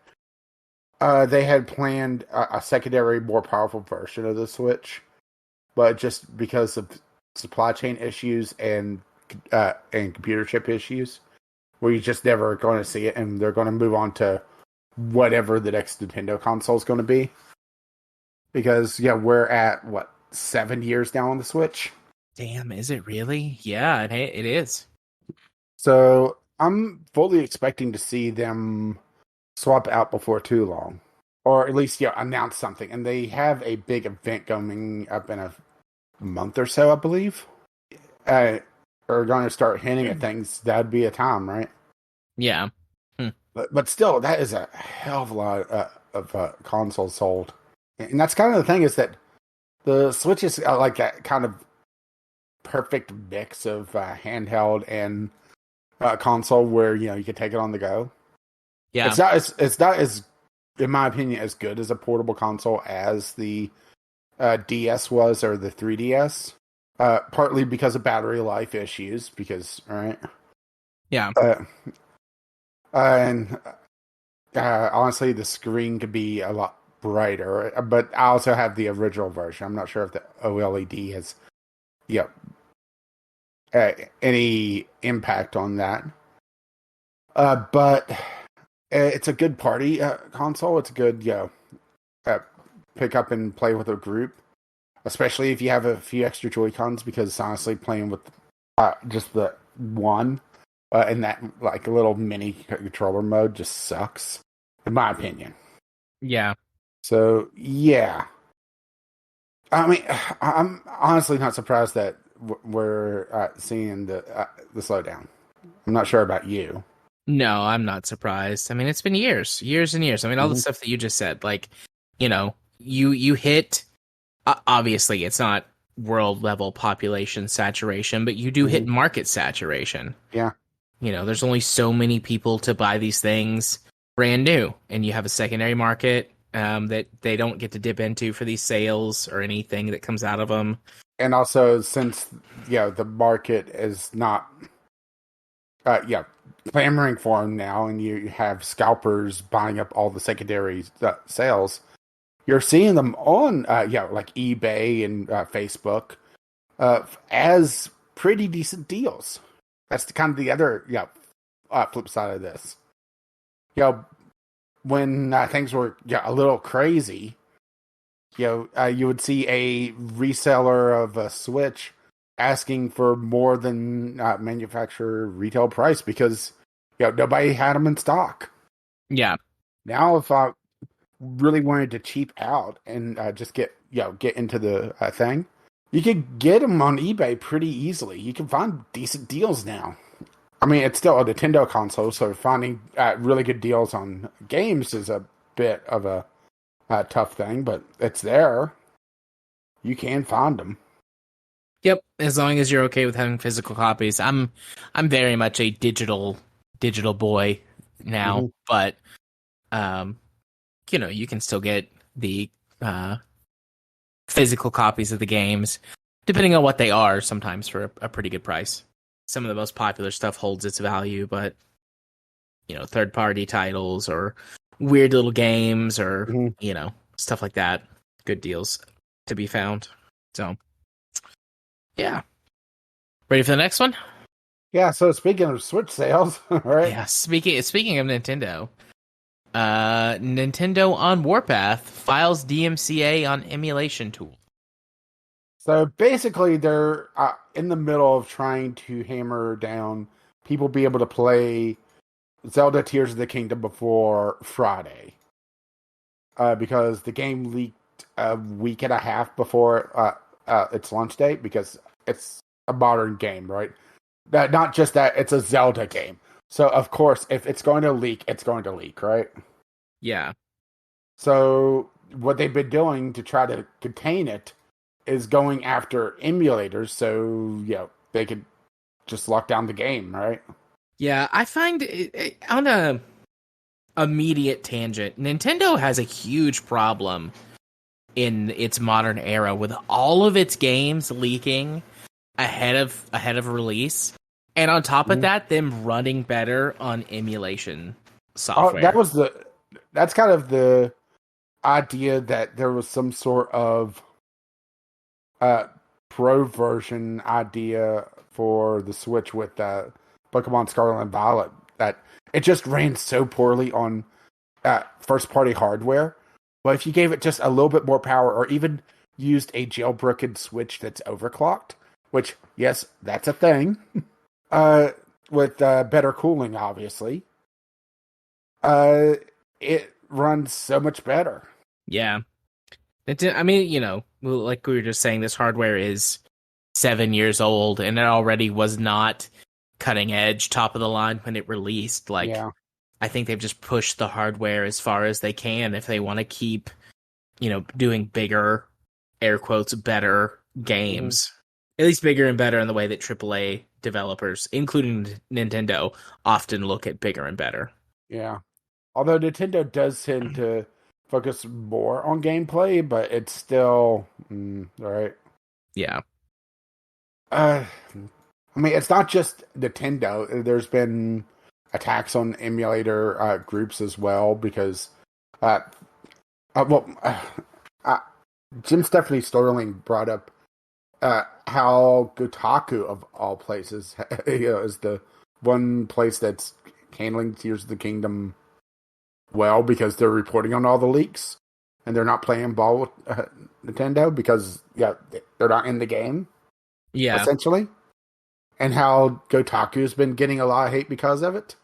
they had planned a secondary, more powerful version of the Switch, but just because of supply chain issues and computer chip issues, we're just never going to see it, and they're going to move on to whatever the next Nintendo console is going to be. Because, we're at, 7 years now on the Switch? Damn, is it really? Yeah, it is. So, I'm fully expecting to see them swap out before too long. Or at least, announce something. And they have a big event coming up in a month or so, I believe. Are going to start hinting at things. That'd be a time, right? Yeah. But still, that is a hell of a lot of consoles sold. And that's kind of the thing, is that the Switch is like that kind of perfect mix of handheld and console where, you can take it on the go. Yeah. It's not as, in my opinion, as good as a portable console as the DS was, or the 3DS. Partly because of battery life issues, right? Yeah. And honestly, the screen could be a lot brighter, but I also have the original version. I'm not sure if the OLED has any impact on that. But it's a good party console. It's a good pick up and play with a group, especially if you have a few extra Joy-Cons, because honestly, playing with just the one in that like little mini controller mode just sucks, in my opinion. Yeah. So, I mean, I'm honestly not surprised that we're seeing the slowdown. I'm not sure about you. No, I'm not surprised. I mean, it's been years and years. I mean, all the stuff that you just said, like, you hit, obviously it's not world level population saturation, but you do hit market saturation. Yeah. There's only so many people to buy these things brand new, and you have a secondary market that they don't get to dip into for these sales or anything that comes out of them. And also, since the market is not clamoring for them now, and you have scalpers buying up all the secondary sales, you're seeing them on like eBay and Facebook as pretty decent deals. That's kind of the other flip side of this. When things were a little crazy, you would see a reseller of a Switch asking for more than manufacturer retail price because nobody had them in stock. Yeah. Now, if I really wanted to cheap out and just get into the thing, you could get them on eBay pretty easily. You can find decent deals now. I mean, it's still a Nintendo console, so finding really good deals on games is a bit of a tough thing, but it's there. You can find them. Yep, as long as you're okay with having physical copies. I'm very much a digital boy now, Hmm. but um, you can still get the uh physical copies of the games, depending on what they are, sometimes for a pretty good price. Some of the most popular stuff holds its value, but third party titles or weird little games or Hmm. stuff like that, good deals to be found. So yeah, ready for the next one? Yeah. So speaking of Switch sales, right? Yeah, speaking of Nintendo, Nintendo on Warpath files DMCA on emulation tool. So basically, they're in the middle of trying to hammer down people be able to play Zelda Tears of the Kingdom before Friday, because the game leaked a week and a half before its launch date, because it's a modern game, right? That not just that, it's a Zelda game. So of course, if it's going to leak, it's going to leak, right? Yeah, So what they've been doing to try to contain it is going after emulators, so they could just lock down the game, right? yeah. I find on a immediate tangent, Nintendo has a huge problem in its modern era with all of its games leaking ahead of release, and on top of Mhm. that, them running better on emulation Oh, software. that's kind of the idea that there was some sort of uh pro version idea for the Switch with Pokemon Scarlet and Violet, that it just ran so poorly on first party hardware. But if you gave it just a little bit more power, or even used a jailbroken Switch that's overclocked, which yes, that's a thing, uh, with better cooling, obviously, uh, it runs so much better. Yeah, I mean, like we were just saying, this hardware is 7 years old, and it already was not cutting edge, top of the line when it released. Like, Yeah. I think they've just pushed the hardware as far as they can if they want to keep, doing bigger, air quotes, better Hmm. games. At least bigger and better in the way that AAA developers, including Nintendo, often look at bigger and better. Yeah. Although Nintendo does tend to focus more on gameplay, but it's still all right. Yeah. Uh, I mean, it's not just Nintendo. There's been attacks on emulator groups as well, because, uh, well, uh, Jim Stephanie Sterling brought up how Gotaku, of all places, is the one place that's handling Tears of the Kingdom well, because they're reporting on all the leaks and they're not playing ball with Nintendo, because they're not in the game Yeah. essentially, and how Gotaku's been getting a lot of hate because of it.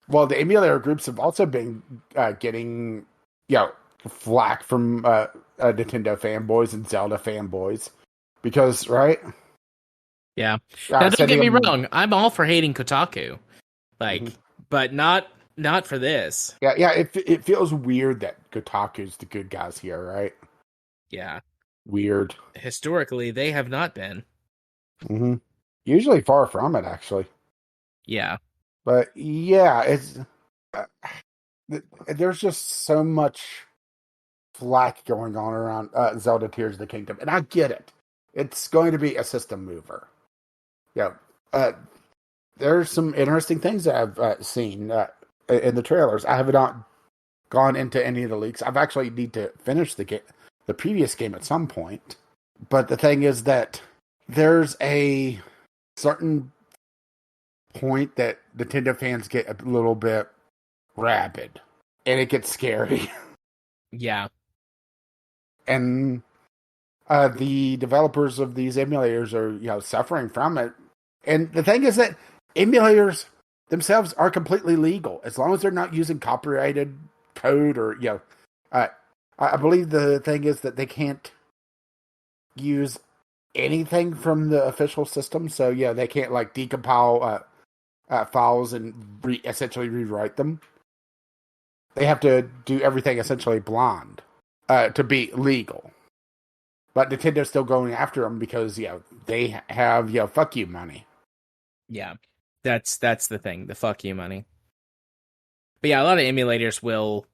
Well, the emulator groups have also been getting flack from Nintendo fanboys and Zelda fanboys, because right, Yeah. Now, don't get sending me them. wrong. I'm all for hating Kotaku, like, Mhm. but not for this. Yeah, it feels weird that Kotaku's the good guys here, right? Yeah. Weird. Historically, they have not been. Hmm. Usually far from it, actually. Yeah. But yeah, it's uh, there's just so much flack going on around Zelda Tears of the Kingdom, and I get it. It's going to be a system mover. Yeah, uh, there's some interesting things that I've seen in the trailers. I have not gone into any of the leaks. I've actually need to finish the previous game at some point. But the thing is that there's a certain point that Nintendo fans get a little bit rabid, and it gets scary. Yeah. And the developers of these emulators are suffering from it. And the thing is that emulators themselves are completely legal as long as they're not using copyrighted code, or uh, I believe the thing is that they can't use anything from the official system. So they can't like decompile files and essentially rewrite them. They have to do everything essentially blind to be legal. But Nintendo's still going after them because they have fuck you money. Yeah, that's the thing, the fuck you money. But yeah, a lot of emulators will,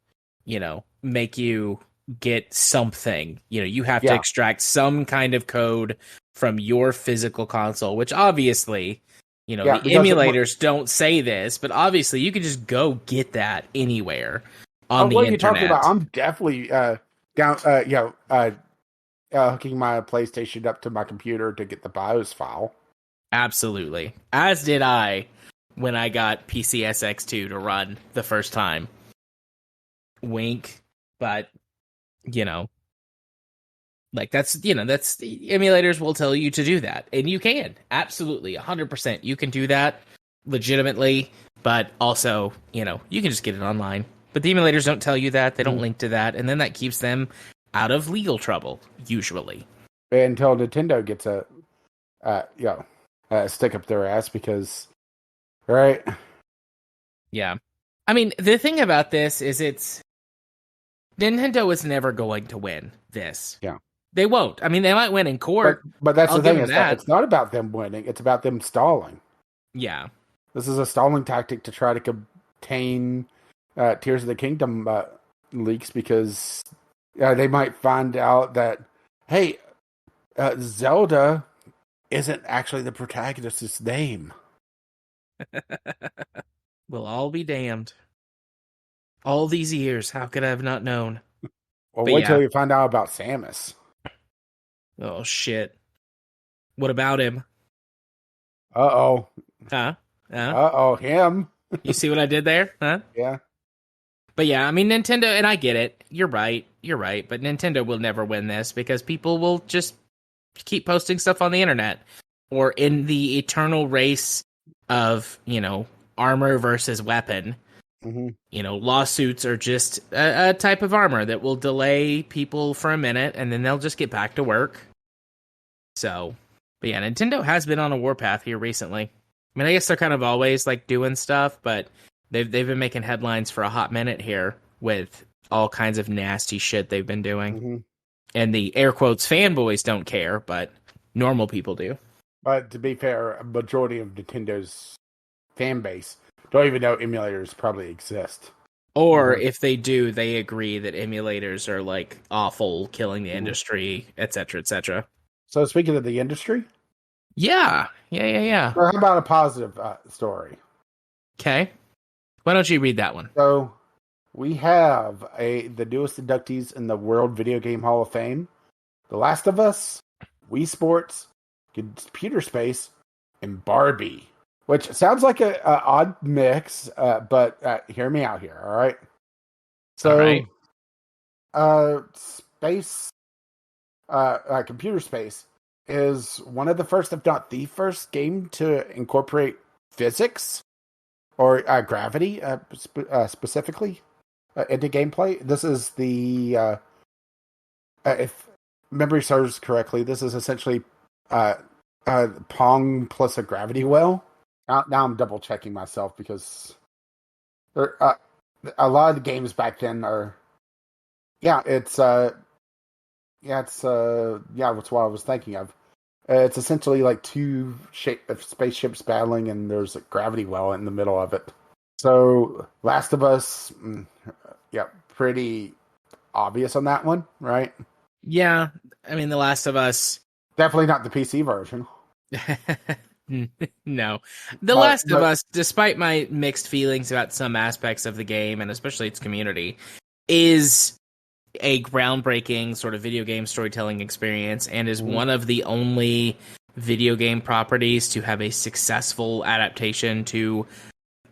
make you get something. You have to extract some kind of code from your physical console, which obviously, the emulators don't say this, but obviously you can just go get that anywhere on the what internet. What are you talking about? I'm definitely hooking my PlayStation up to my computer to get the BIOS file. Absolutely. As did I when I got PCSX2 to run the first time. Wink, but that's emulators will tell you to do that, and you can absolutely 100%. You can do that legitimately, but also you can just get it online. But the emulators don't tell you that; they don't link to that, and then that keeps them out of legal trouble usually until Nintendo gets a stick up their ass because, right? Yeah, I mean the thing about this is Nintendo is never going to win this. Yeah. They won't. I mean, they might win in court. But that's the thing. It's not about them winning. It's about them stalling. Yeah. This is a stalling tactic to try to contain Tears of the Kingdom leaks because they might find out that, hey, Zelda isn't actually the protagonist's name. We'll all be damned. All these years, how could I have not known? Well, wait till you find out about Samus. Oh, shit. What about him? Uh-oh. Huh? Uh-oh, him. You see what I did there? Huh? Yeah. But yeah, I mean, Nintendo, and I get it. You're right. But Nintendo will never win this because people will just keep posting stuff on the internet. Or in the eternal race of, armor versus weapon. Mm-hmm. Lawsuits are just a type of armor that will delay people for a minute and then they'll just get back to work. So, but yeah, Nintendo has been on a warpath here recently. I mean, I guess they're kind of always like doing stuff, but they've been making headlines for a hot minute here with all kinds of nasty shit they've been doing. Mm-hmm. And the air quotes fanboys don't care, but normal people do. But to be fair, a majority of Nintendo's fan base don't even know emulators probably exist. Or if they do, they agree that emulators are like awful, killing the industry, etc., etc. So speaking of the industry, yeah. Or how about a positive story? Okay, why don't you read that one? So we have the newest inductees in the World Video Game Hall of Fame: The Last of Us, Wii Sports, Computer Space, and Barbie. Which sounds like an odd mix, but hear me out here, all right? So, Computer Space is one of the first, if not the first, game to incorporate physics or gravity specifically into gameplay. This is the, if memory serves correctly, this is essentially Pong plus a gravity well. Now I'm double checking myself because there, a lot of the games back then are, that's what I was thinking of. It's essentially like two spaceships battling, and there's a gravity well in the middle of it. So, Last of Us, pretty obvious on that one, right? Yeah, I mean, The Last of Us. Definitely not the PC version. No. The Last of Us, despite my mixed feelings about some aspects of the game, and especially its community, is a groundbreaking sort of video game storytelling experience and is one of the only video game properties to have a successful adaptation to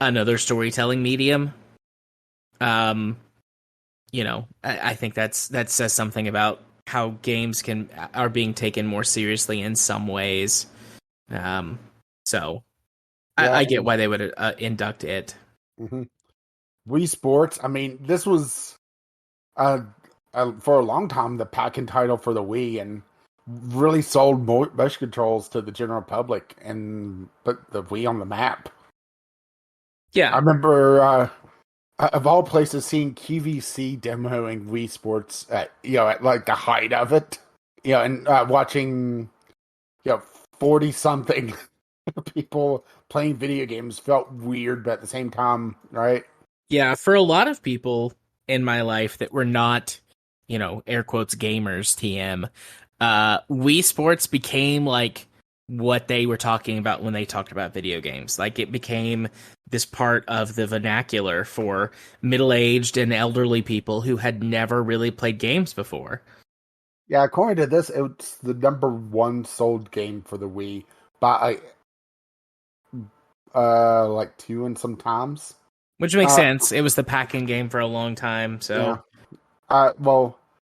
another storytelling medium. I think that says something about how games are being taken more seriously in some ways. I get why they would induct it. Mm-hmm. Wii Sports, I mean, this was for a long time the pack-in title for the Wii, and really sold motion controls to the general public and put the Wii on the map. Yeah. I remember, of all places, seeing QVC demoing Wii Sports at, at like the height of it, and watching, 40 something people playing video games felt weird, but at the same time, right? Yeah, for a lot of people in my life that were not, air quotes gamers, TM, Wii Sports became like what they were talking about when they talked about video games. Like it became this part of the vernacular for middle-aged and elderly people who had never really played games before. Yeah, according to this, it's the number one sold game for the Wii by like two and sometimes. Which makes sense. It was the pack-in game for a long time, so Yeah. Well,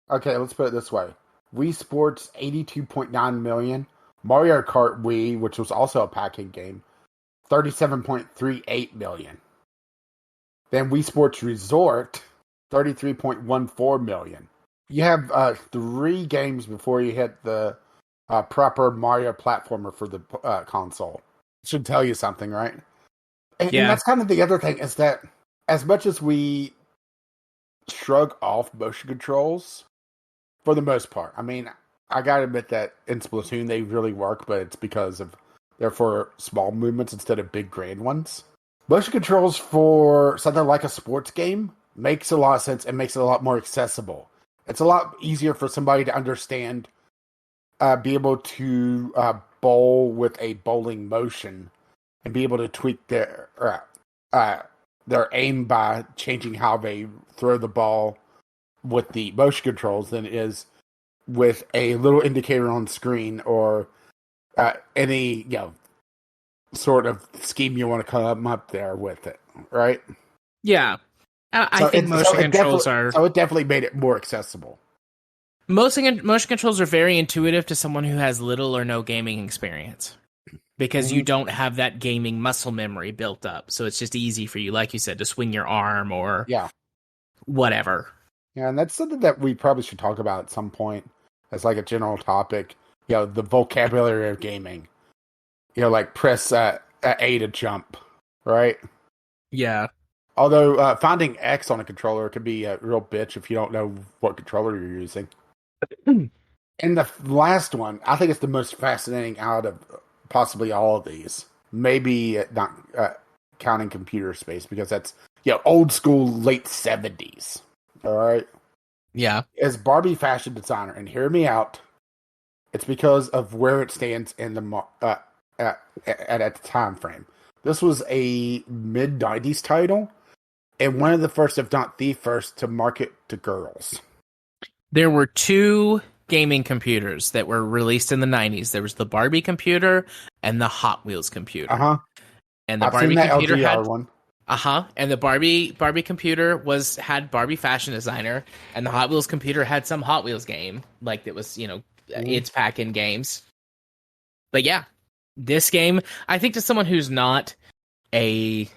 okay, let's put it this way. Wii Sports 82.9 million. Mario Kart Wii, which was also a pack-in game, 37.38 million. Then Wii Sports Resort, 33.14 million. You have 3 games before you hit the proper Mario platformer for the console. Should tell you something, right? And that's kind of the other thing, is that as much as we shrug off motion controls, for the most part, I mean, I gotta admit that in Splatoon they really work, but it's because of they're for small movements instead of big grand ones. Motion controls for something like a sports game makes a lot of sense and makes it a lot more accessible. It's a lot easier for somebody to understand, be able to bowl with a bowling motion, and be able to tweak their aim by changing how they throw the ball with the motion controls than it is with a little indicator on screen or any sort of scheme you want to come up there with it, right? yeah. I think motion controls are... So it definitely made it more accessible. Motion controls are very intuitive to someone who has little or no gaming experience. Because you don't have that gaming muscle memory built up. So it's just easy for you, like you said, to swing your arm or whatever. Yeah, and that's something that we probably should talk about at some point as like a general topic. The vocabulary of gaming. Like press A to jump, right? Yeah. Although finding X on a controller can be a real bitch if you don't know what controller you're using. And the last one, I think it's the most fascinating out of possibly all of these. Maybe not counting computer space, because that's old school late 70s. All right. Yeah. As Barbie fashion designer, and hear me out, it's because of where it stands in the at the time frame. This was a mid 90s title, and one of the first, if not the first, to market to girls. There were 2 gaming computers that were released in the 90s. There was the Barbie computer and the Hot Wheels computer. And the Barbie computer had one. And the Barbie computer had Barbie fashion designer, and the Hot Wheels computer had some Hot Wheels game, like that was, its pack-in games. But yeah, this game, I think to someone who's not into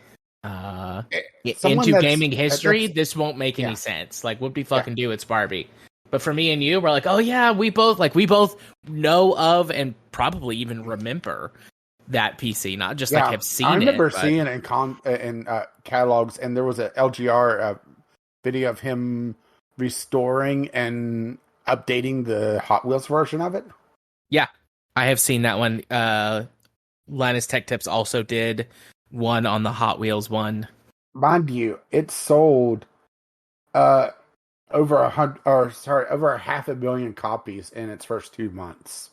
gaming history, this won't make any sense. Like, whoopty fucking do, it's Barbie. But for me and you, we're like, oh yeah, we both know of and probably even remember that PC, not just like have seen it. I remember seeing it in catalogs, and there was a LGR video of him restoring and updating the Hot Wheels version of it. Yeah, I have seen that one. Linus Tech Tips also did one on the Hot Wheels one. Mind you, it sold over 500,000 copies in its first 2 months.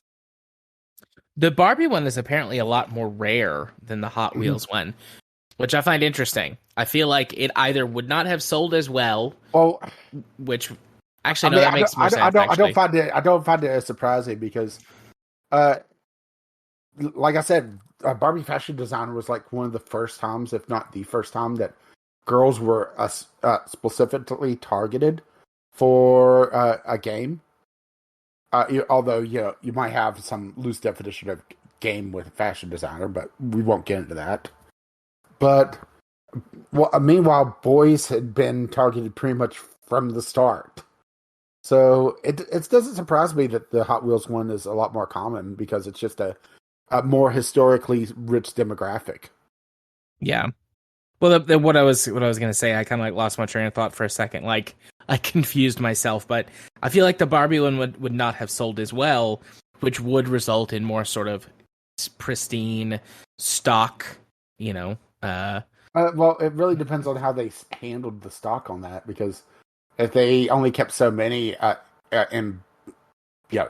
The Barbie one is apparently a lot more rare than the Hot Wheels one, which I find interesting. I feel like it either would not have sold as well, which actually that makes more sense. I don't find it as surprising because, like I said, Barbie fashion designer was like one of the first times, if not the first time, that girls were specifically targeted for a game. Although you might have some loose definition of game with a fashion designer, but we won't get into that. But meanwhile, boys had been targeted pretty much from the start. So it doesn't surprise me that the Hot Wheels one is a lot more common, because it's just a more historically rich demographic. Yeah. Well, what I was gonna say, I kind of like lost my train of thought for a second. Like I confused myself, but I feel like the Barbie one would not have sold as well, which would result in more sort of pristine stock. You know, Well, it really depends on how they handled the stock on that, because if they only kept so many and yeah,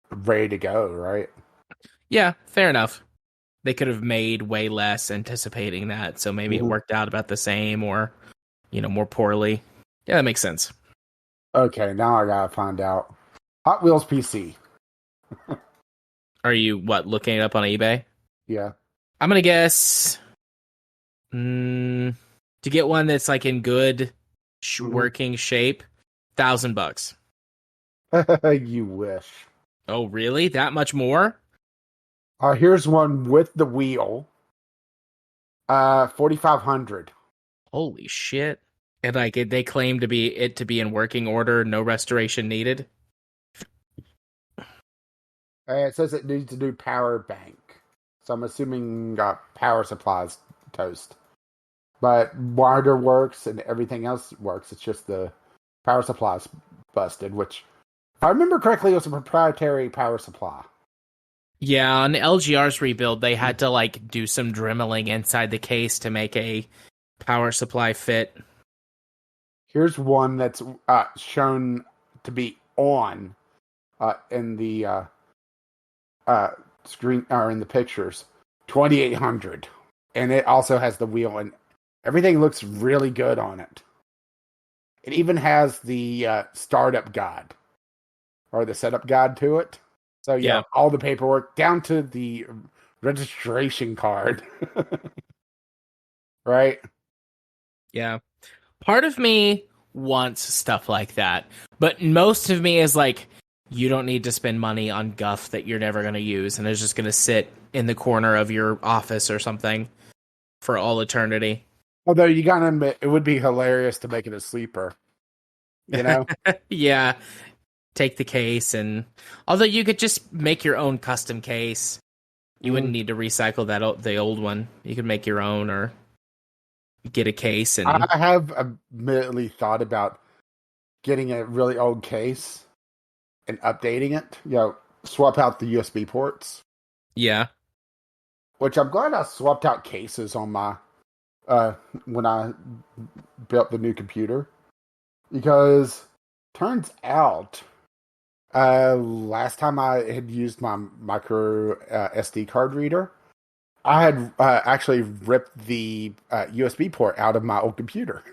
ready to go, right? yeah, fair enough. They could have made way less anticipating that, so maybe it Mhm. worked out about the same, or more poorly. Yeah, that makes sense. Okay, now I gotta find out. Hot Wheels PC. Are you looking it up on eBay? Yeah. I'm gonna guess to get one that's like in good working shape, $1,000. You wish. Oh, really? That much more? Here's one with the wheel. 4,500. Holy shit! And like they claim to be in working order, no restoration needed. It says it needs a new power bank, so I'm assuming power supplies toast. But winder works and everything else works. It's just the power supply's busted, which, if I remember correctly, it was a proprietary power supply. Yeah, on LGR's rebuild, they had to like do some dremeling inside the case to make a power supply fit. Here's one that's shown to be on in the screen or in the pictures. 2,800, and it also has the wheel, and everything looks really good on it. It even has the startup guide or the setup guide to it. So Yeah. all the paperwork down to the registration card, right? Yeah. Part of me wants stuff like that, but most of me is like, you don't need to spend money on guff that you're never going to use and is just going to sit in the corner of your office or something for all eternity. Although you gotta admit, it would be hilarious to make it a sleeper. You know? Yeah. Take the case, and although you could just make your own custom case, you wouldn't need to recycle the old one. You could make your own or get a case and I have admittedly thought about getting a really old case and updating it. Swap out the USB ports. yeah. Which I'm glad I swapped out cases on my when I built the new computer, because turns out last time I had used my micro SD card reader, I had actually ripped the USB port out of my old computer,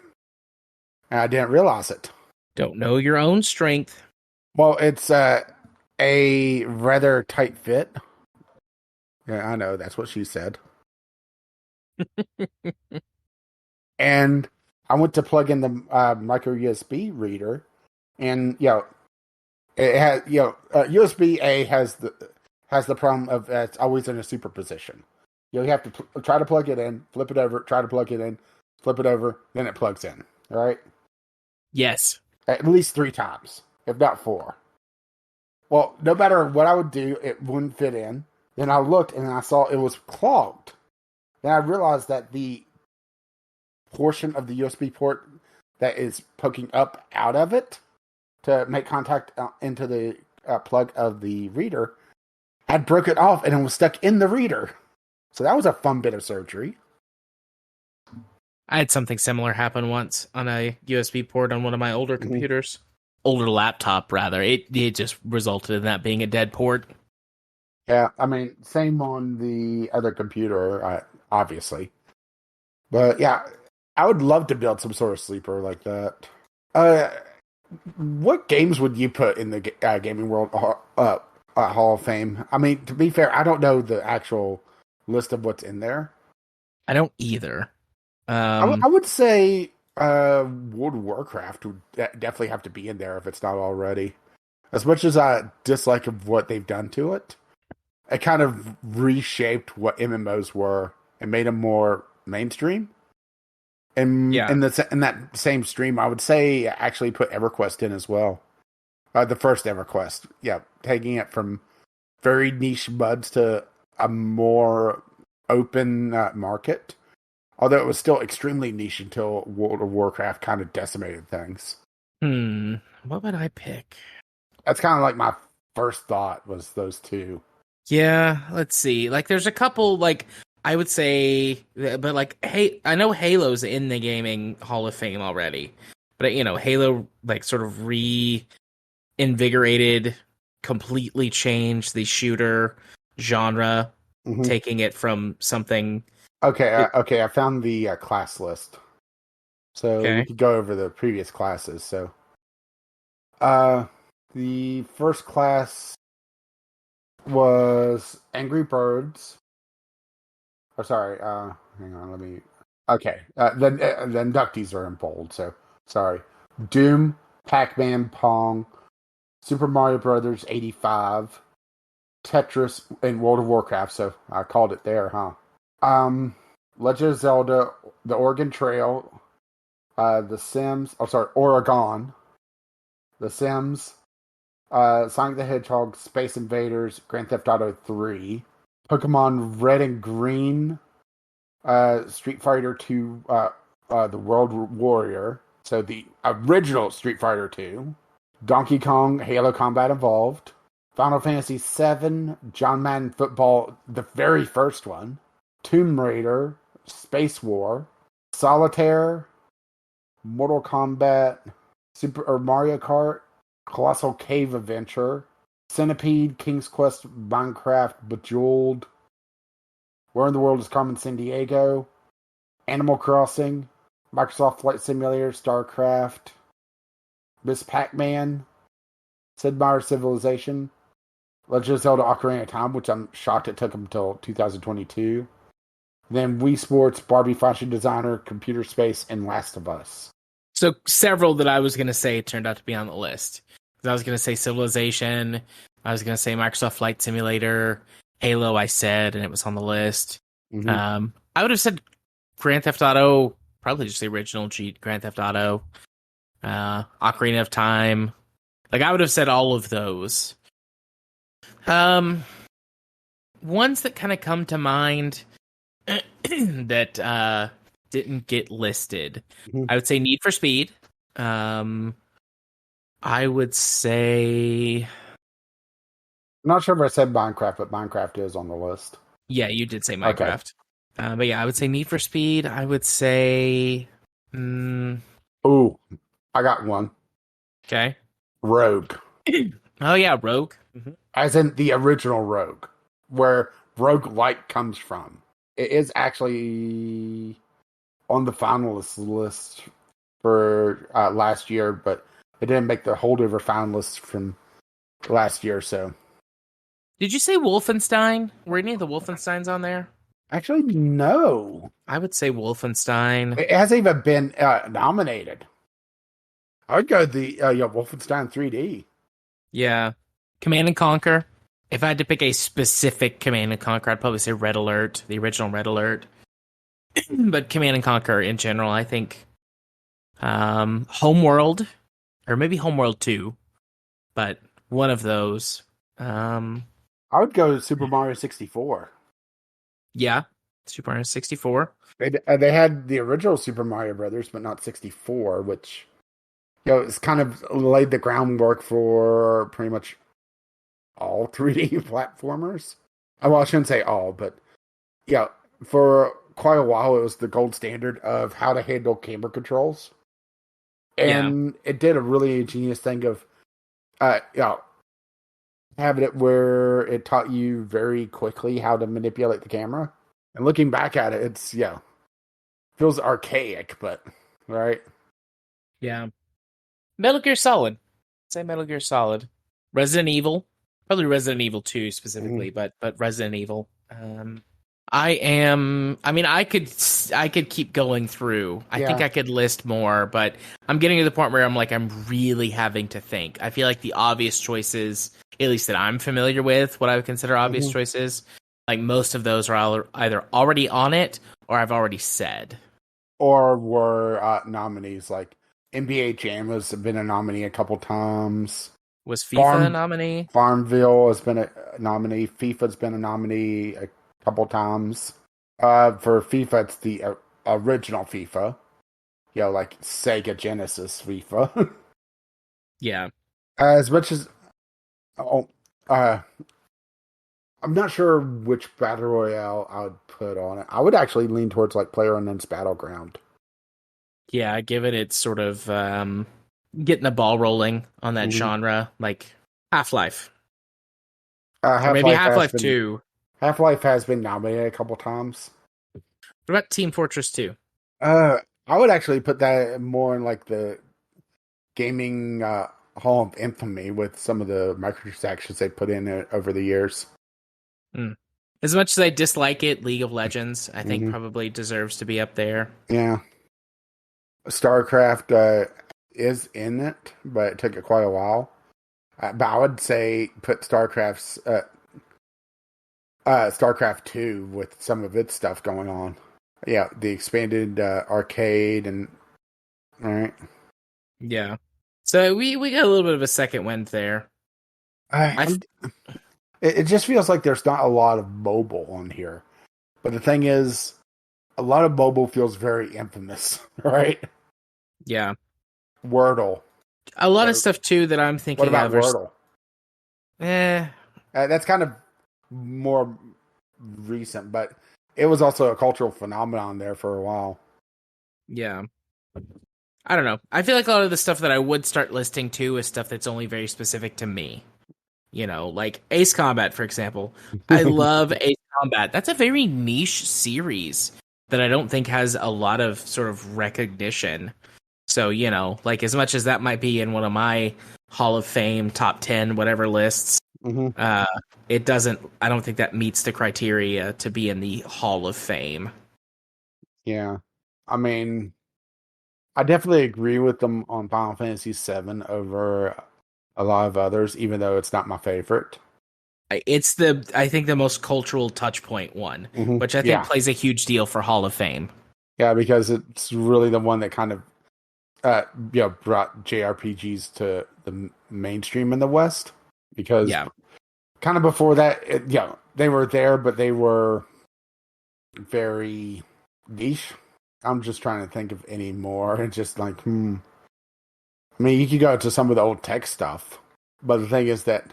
and I didn't realize it. Don't know your own strength. Well, it's a rather tight fit. Yeah, I know, that's what she said. And I went to plug in the micro USB reader, and it has USB A has the problem of it's always in a superposition. You have to try to plug it in, flip it over, try to plug it in, flip it over, then it plugs in. All right, Yes. at least 3 times, if not 4. Well, no matter what I would do, it wouldn't fit in. Then I looked and I saw it was clogged. Then I realized that the portion of the USB port that is poking up out of it to make contact into the plug of the reader had broken off and it was stuck in the reader. So that was a fun bit of surgery. I had something similar happen once on a USB port on one of my older computers. Older laptop, rather. It just resulted in that being a dead port. Yeah, I mean, same on the other computer, obviously. But yeah, I would love to build some sort of sleeper like that. What games would you put in the gaming world Hall of Fame? I mean, to be fair, I don't know the actual list of what's in there. I don't either. I would say World of Warcraft would definitely have to be in there if it's not already. As much as I dislike of what they've done to it, it kind of reshaped what MMOs were and made them more mainstream. And in that same stream, I would say actually put EverQuest in as well. The first EverQuest, taking it from very niche buds to a more open market. Although it was still extremely niche until World of Warcraft kind of decimated things. What would I pick? That's kind of like my first thought was those two. Yeah, let's see. Like, there's a couple, like, I would say, but like, hey, I know Halo's in the gaming Hall of Fame already, but Halo like sort of reinvigorated, completely changed the shooter genre, taking it from something. Okay, I found the class list. So we Okay. could go over the previous classes. So, the first class was Angry Birds. Oh, sorry. Hang on. Let me. Okay. The inductees are in bold. So sorry. Doom, Pac-Man, Pong, Super Mario Brothers 85, Tetris, and World of Warcraft. So I called it there, huh? Legend of Zelda, The Oregon Trail, The Sims. Oh, sorry, Oregon, The Sims, Sonic the Hedgehog, Space Invaders, Grand Theft Auto 3, Pokemon Red and Green, Street Fighter 2, The World Warrior, so the original Street Fighter 2, Donkey Kong, Halo Combat Evolved, Final Fantasy 7, John Madden Football, the very first one, Tomb Raider, Space War, Solitaire, Mortal Kombat, Super Mario Kart, Colossal Cave Adventure, Centipede, King's Quest, Minecraft, Bejeweled, Where in the World is Carmen Sandiego, Animal Crossing, Microsoft Flight Simulator, StarCraft, Miss Pac-Man, Sid Meier's Civilization, Legend of Zelda Ocarina of Time, which I'm shocked it took them until 2022. Then Wii Sports, Barbie Fashion Designer, Computer Space, and Last of Us. So several that I was going to say turned out to be on the list. I was going to say Civilization. I was going to say Microsoft Flight Simulator. Halo, I said, and it was on the list. I would have said Grand Theft Auto, probably just the original Grand Theft Auto. Ocarina of Time. Like, I would have said all of those. Ones that kind of come to mind that didn't get listed. I would say Need for Speed. I would say... I'm not sure if I said Minecraft, but Minecraft is on the list. Yeah, you did say Minecraft. Okay. But yeah, I would say Need for Speed. I would say... Ooh, I got one. Okay. Rogue. Oh yeah, Rogue. As in the original Rogue, where Rogue-like comes from. It is actually on the finalist list for last year, but it didn't make the holdover finalists from last year, so... Did you say Wolfenstein? Were any of the Wolfensteins on there? Actually, no. I would say Wolfenstein. It hasn't even been nominated. I would go the Wolfenstein 3D. Yeah. Command and Conquer. If I had to pick a specific Command and Conquer, I'd probably say Red Alert, the original Red Alert. But Command and Conquer in general, I think Homeworld, or maybe Homeworld 2, but one of those. I would go Super Mario 64. Yeah, Super Mario 64. They had the original Super Mario Brothers, but not 64, which it's kind of laid the groundwork for pretty much all 3D platformers. Well, I shouldn't say all, but yeah, for quite a while it was the gold standard of how to handle camera controls, and it did a really ingenious thing of, having it where it taught you very quickly how to manipulate the camera. And looking back at it, it's feels archaic, but right. Yeah. Metal Gear Solid. Say Metal Gear Solid. Resident Evil. Probably Resident Evil 2 specifically, but Resident Evil. I could keep going through. I think I could list more, but I'm getting to the point where I'm really having to think. I feel like the obvious choices, at least that I'm familiar with, what I would consider obvious choices, like most of those are either already on it or I've already said. Or were nominees. Like NBA Jam has been a nominee a couple times. Was FIFA a nominee? Farmville has been a nominee. FIFA's been a nominee a couple times. For FIFA, it's the original FIFA. Like Sega Genesis FIFA. Yeah. As much as oh, uh, I'm not sure which battle royale I would put on it. I would actually lean towards like PlayerUnknown's Battleground. Yeah, give it its sort of getting the ball rolling on that Mm-hmm. genre, like Half-Life. Or maybe Half-Life has Half-Life been 2. Half-Life has been nominated a couple times. What about Team Fortress 2? I would actually put that more in like the gaming Hall of Infamy with some of the microtransactions they put in it over the years. Mm. As much as I dislike it, League of Legends, I think Mm-hmm. probably deserves to be up there. Yeah. StarCraft is in it, but it took it quite a while. But I would say put StarCraft 2 with some of its stuff going on. Yeah, the expanded arcade and all right. Yeah. So we got a little bit of a second wind there. It just feels like there's not a lot of mobile on here. But the thing is, a lot of mobile feels very infamous, right? Yeah. Wordle. A lot of stuff too that I'm thinking What about of Wordle? That's kind of more recent, but it was also a cultural phenomenon there for a while. Yeah. I don't know. I feel like a lot of the stuff that I would start listing too is stuff that's only very specific to me. Like Ace Combat, for example. I love Ace Combat. That's a very niche series that I don't think has a lot of sort of recognition. So, like as much as that might be in one of my Hall of Fame top 10, whatever lists, Mm-hmm. it doesn't, I don't think that meets the criteria to be in the Hall of Fame. Yeah. I mean, I definitely agree with them on Final Fantasy VII over a lot of others, even though it's not my favorite. It's I think the most cultural touch point one, Mm-hmm. which I think plays a huge deal for Hall of Fame. Yeah, because it's really the one that kind of brought JRPGs to the mainstream in the West. Because kind of before that, they were there, but they were very niche. I'm just trying to think of any more. It's just like, I mean, you could go to some of the old tech stuff, but the thing is that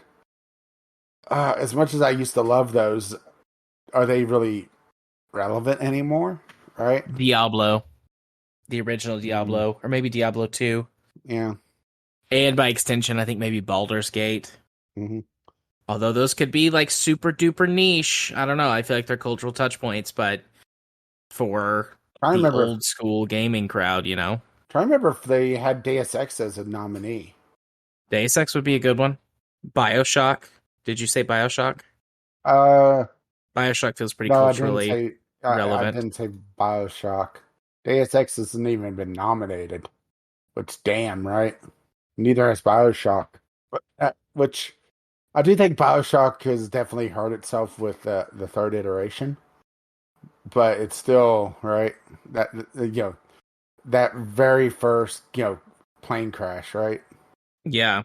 as much as I used to love those, are they really relevant anymore? Right? Diablo, the original Diablo, or maybe Diablo 2. Yeah. And by extension, I think maybe Baldur's Gate. Mm-hmm. Although those could be like super duper niche. I don't know. I feel like they're cultural touch points, but for the old school gaming crowd, Trying to remember if they had Deus Ex as a nominee. Deus Ex would be a good one. BioShock. Did you say BioShock? BioShock feels pretty culturally relevant. I didn't say BioShock. Deus Ex hasn't even been nominated. Which, damn, right? Neither has BioShock. But, which, I do think BioShock has definitely hurt itself with the third iteration. But it's still, right? That very first, plane crash, right? Yeah.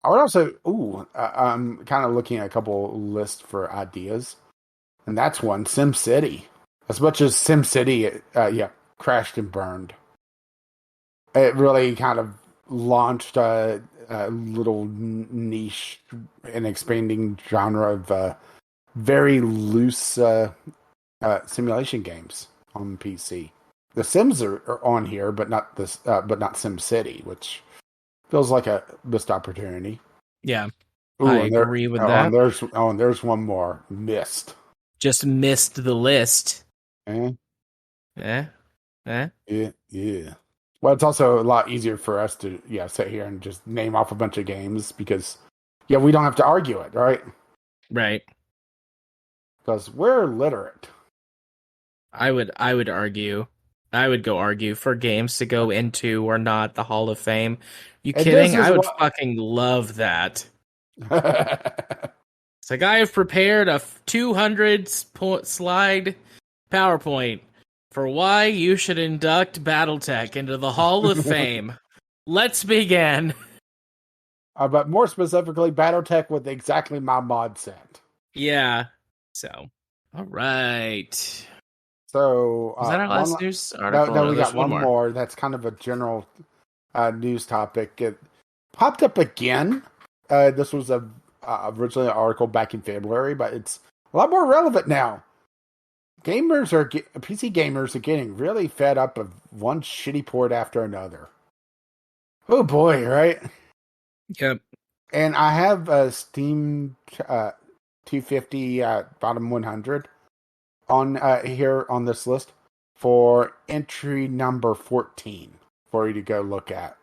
I would also, I'm kind of looking at a couple lists for ideas. And that's one, SimCity. As much as SimCity, crashed and burned. It really kind of launched a little niche and expanding genre of very loose simulation games on PC. The Sims are on here, but not SimCity, which feels like a missed opportunity. Yeah, I agree with that. And there's one more. Myst. Just missed the list. Eh? Yeah. Well, it's also a lot easier for us to sit here and just name off a bunch of games because we don't have to argue it, right? Right. Because we're literate. I would argue. I would go argue for games to go into or not the Hall of Fame. You kidding? I would fucking love that. It's like, I have prepared a 200 slide PowerPoint for why you should induct BattleTech into the Hall of Fame. Let's begin. But more specifically, BattleTech with exactly my mod set. Yeah. So, all right. So Was that our one, last news no, article? no, No, we there's got one one more. more. That's kind of a general news topic. It popped up again. This was originally an article back in February, but it's a lot more relevant now. PC gamers are getting really fed up of one shitty port after another. Oh boy, right? Yep. And I have a Steam 250 bottom 100 on here on this list for entry number 14 for you to go look at.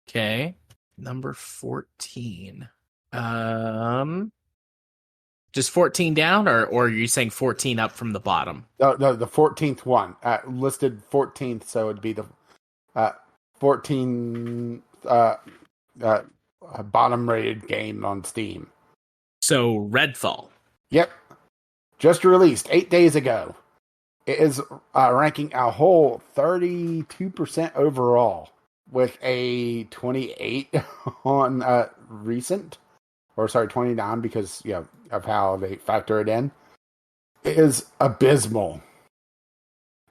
Okay. Number 14. Just 14 down, or are you saying 14 up from the bottom? The 14th one, listed 14th, so it'd be the 14 bottom rated game on Steam. So Redfall. Yep, just released 8 days ago. It is ranking a whole 32% overall, with a 28 on recent, or sorry, 29 because of how they factor it in. It is abysmal.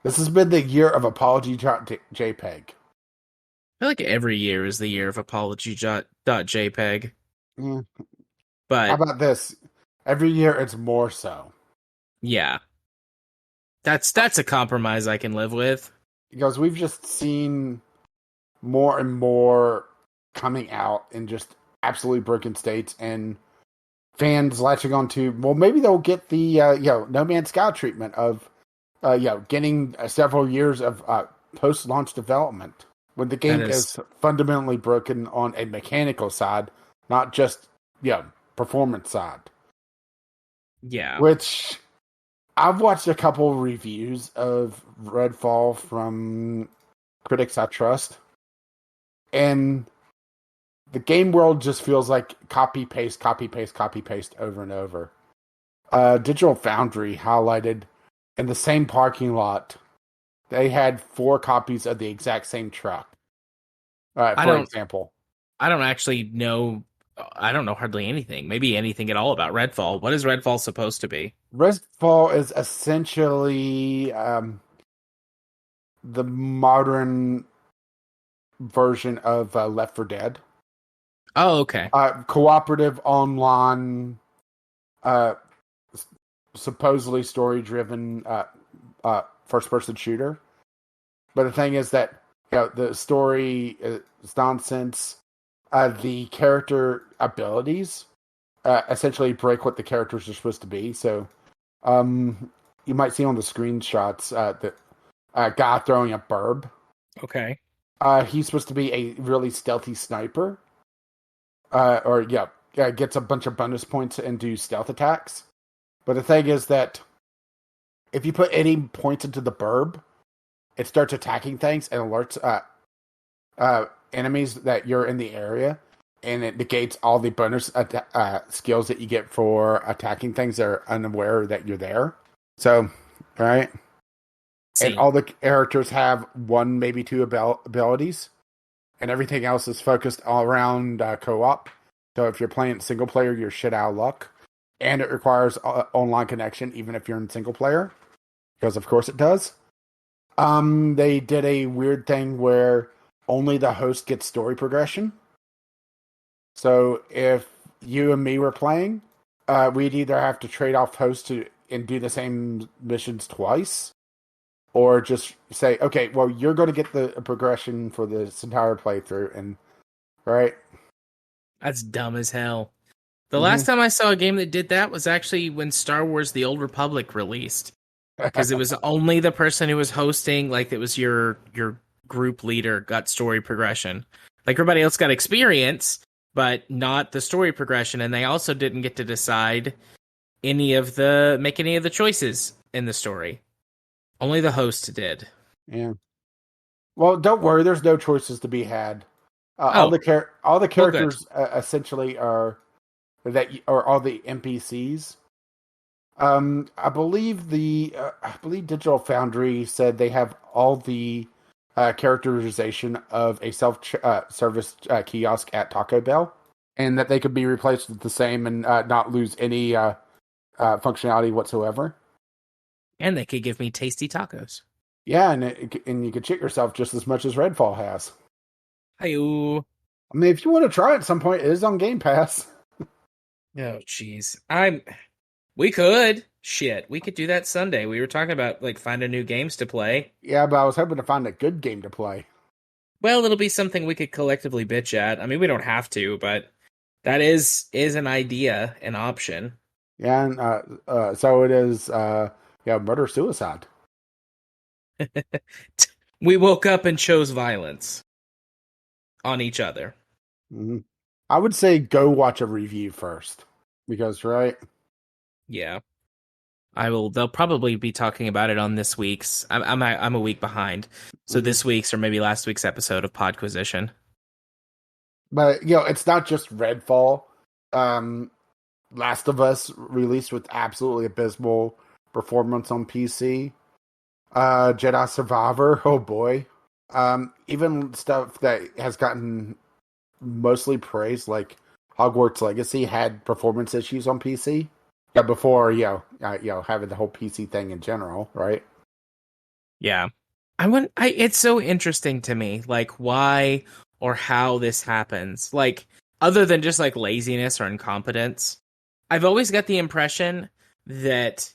This has been the year of apology.jpg. I feel like every year is the year of apology.jpg. Yeah. How But about this? Every year it's more so. yeah, that's a compromise I can live with. Because we've just seen more and more coming out in just absolutely broken states, and fans latching on to, well, maybe they'll get the No Man's Sky treatment of getting several years of post-launch development when the game That is, is fundamentally broken on a mechanical side, not just performance side. yeah. Which I've watched a couple reviews of Redfall from critics I trust, and the game world just feels like copy paste, copy paste, copy paste over and over. Digital Foundry highlighted in the same parking lot, they had 4 copies of the exact same truck. For example, I don't actually know. I don't know hardly anything. Maybe anything at all about Redfall. What is Redfall supposed to be? Redfall is essentially the modern version of Left 4 Dead. Oh, okay. Cooperative online, supposedly story-driven first-person shooter. But the thing is that the story is nonsense. The character abilities essentially break what the characters are supposed to be. So you might see on the screenshots the guy throwing a burb. Okay. He's supposed to be a really stealthy sniper. Gets a bunch of bonus points and do stealth attacks. But the thing is that if you put any points into the burb, it starts attacking things and alerts enemies that you're in the area, and it negates all the bonus skills that you get for attacking things that are unaware that you're there. So, right? And all the characters have 1, maybe 2 abilities, and everything else is focused all around co-op. So if you're playing single player, you're shit out of luck. And it requires online connection, even if you're in single player, because of course it does. They did a weird thing where only the host gets story progression. So if you and me were playing, we'd either have to trade off hosts and do the same missions twice, or just say, okay, well, you're going to get the progression for this entire playthrough, and right? That's dumb as hell. The last time I saw a game that did that was actually when Star Wars: The Old Republic released, because it was only the person who was hosting, like it was your group leader, got story progression. Like everybody else got experience, but not the story progression, and they also didn't get to decide make any of the choices in the story. Only the host did. Yeah. Well, don't worry. There's no choices to be had. All the characters essentially are all the NPCs. I believe Digital Foundry said they have all the characterization of a self-service kiosk at Taco Bell, and that they could be replaced with the same and not lose any functionality whatsoever. And they could give me tasty tacos. Yeah, and you could shit yourself just as much as Redfall has. Hi-oo. I mean, if you want to try it at some point, it is on Game Pass. Oh, jeez. We could. Shit. We could do that Sunday. We were talking about, like, finding new games to play. Yeah, but I was hoping to find a good game to play. Well, it'll be something we could collectively bitch at. I mean, we don't have to, but that is an idea, an option. Yeah, and so it is. Murder suicide. We woke up and chose violence on each other. Mm-hmm. I would say go watch a review first, because right. Yeah. I will. They'll probably be talking about it on this week's. I'm a week behind, so this week's or maybe last week's episode of Podquisition. But it's not just Redfall. Last of Us released with absolutely abysmal performance on PC. Jedi Survivor, oh boy. Even stuff that has gotten mostly praised, like Hogwarts Legacy, had performance issues on PC. Yeah, before having the whole PC thing in general, right? Yeah, it's so interesting to me, like why or how this happens. Like other than just like laziness or incompetence, I've always got the impression that,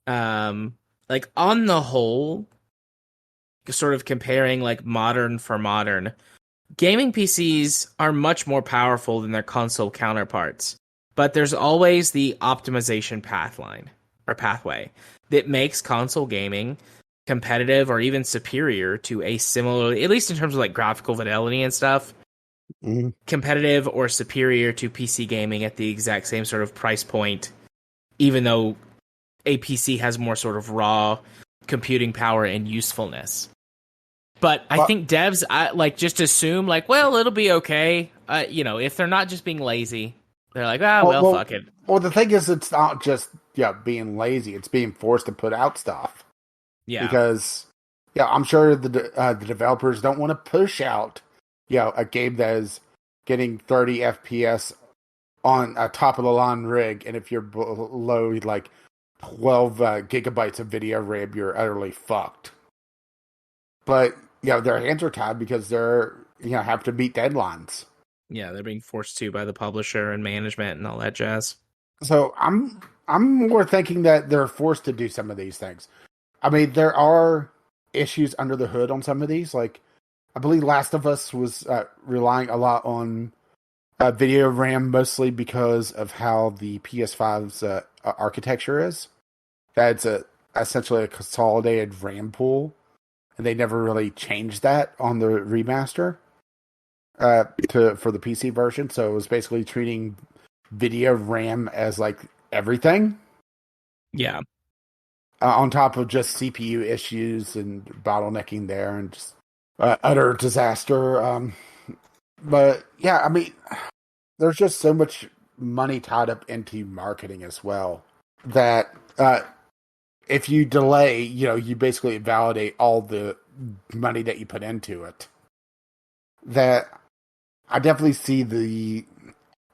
like on the whole, sort of comparing like modern for modern, gaming PCs are much more powerful than their console counterparts. But there's always the optimization pathway that makes console gaming competitive or even superior to a similar, at least in terms of like graphical fidelity and stuff, competitive or superior to PC gaming at the exact same sort of price point, even though a PC has more sort of raw computing power and usefulness. But I think devs just assume like, well, it'll be okay. If they're not just being lazy. They're like, fuck it. Well, the thing is, it's not just being lazy; it's being forced to put out stuff. Yeah, because I'm sure the developers don't want to push out a game that is getting 30 FPS on a top of the line rig, and if you're below like 12 gigabytes of video RAM, you're utterly fucked. But their hands are tied because they're have to meet deadlines. Yeah, they're being forced to by the publisher and management and all that jazz. So I'm more thinking that they're forced to do some of these things. I mean, there are issues under the hood on some of these. Like, I believe Last of Us was relying a lot on video RAM, mostly because of how the PS5's architecture is. That's essentially a consolidated RAM pool, and they never really changed that on the remaster. For the PC version, so it was basically treating video RAM as like everything. Yeah. On top of just CPU issues and bottlenecking there, and just utter disaster. But yeah, I mean, there's just so much money tied up into marketing as well that if you delay, you basically invalidate all the money that you put into it. That I definitely see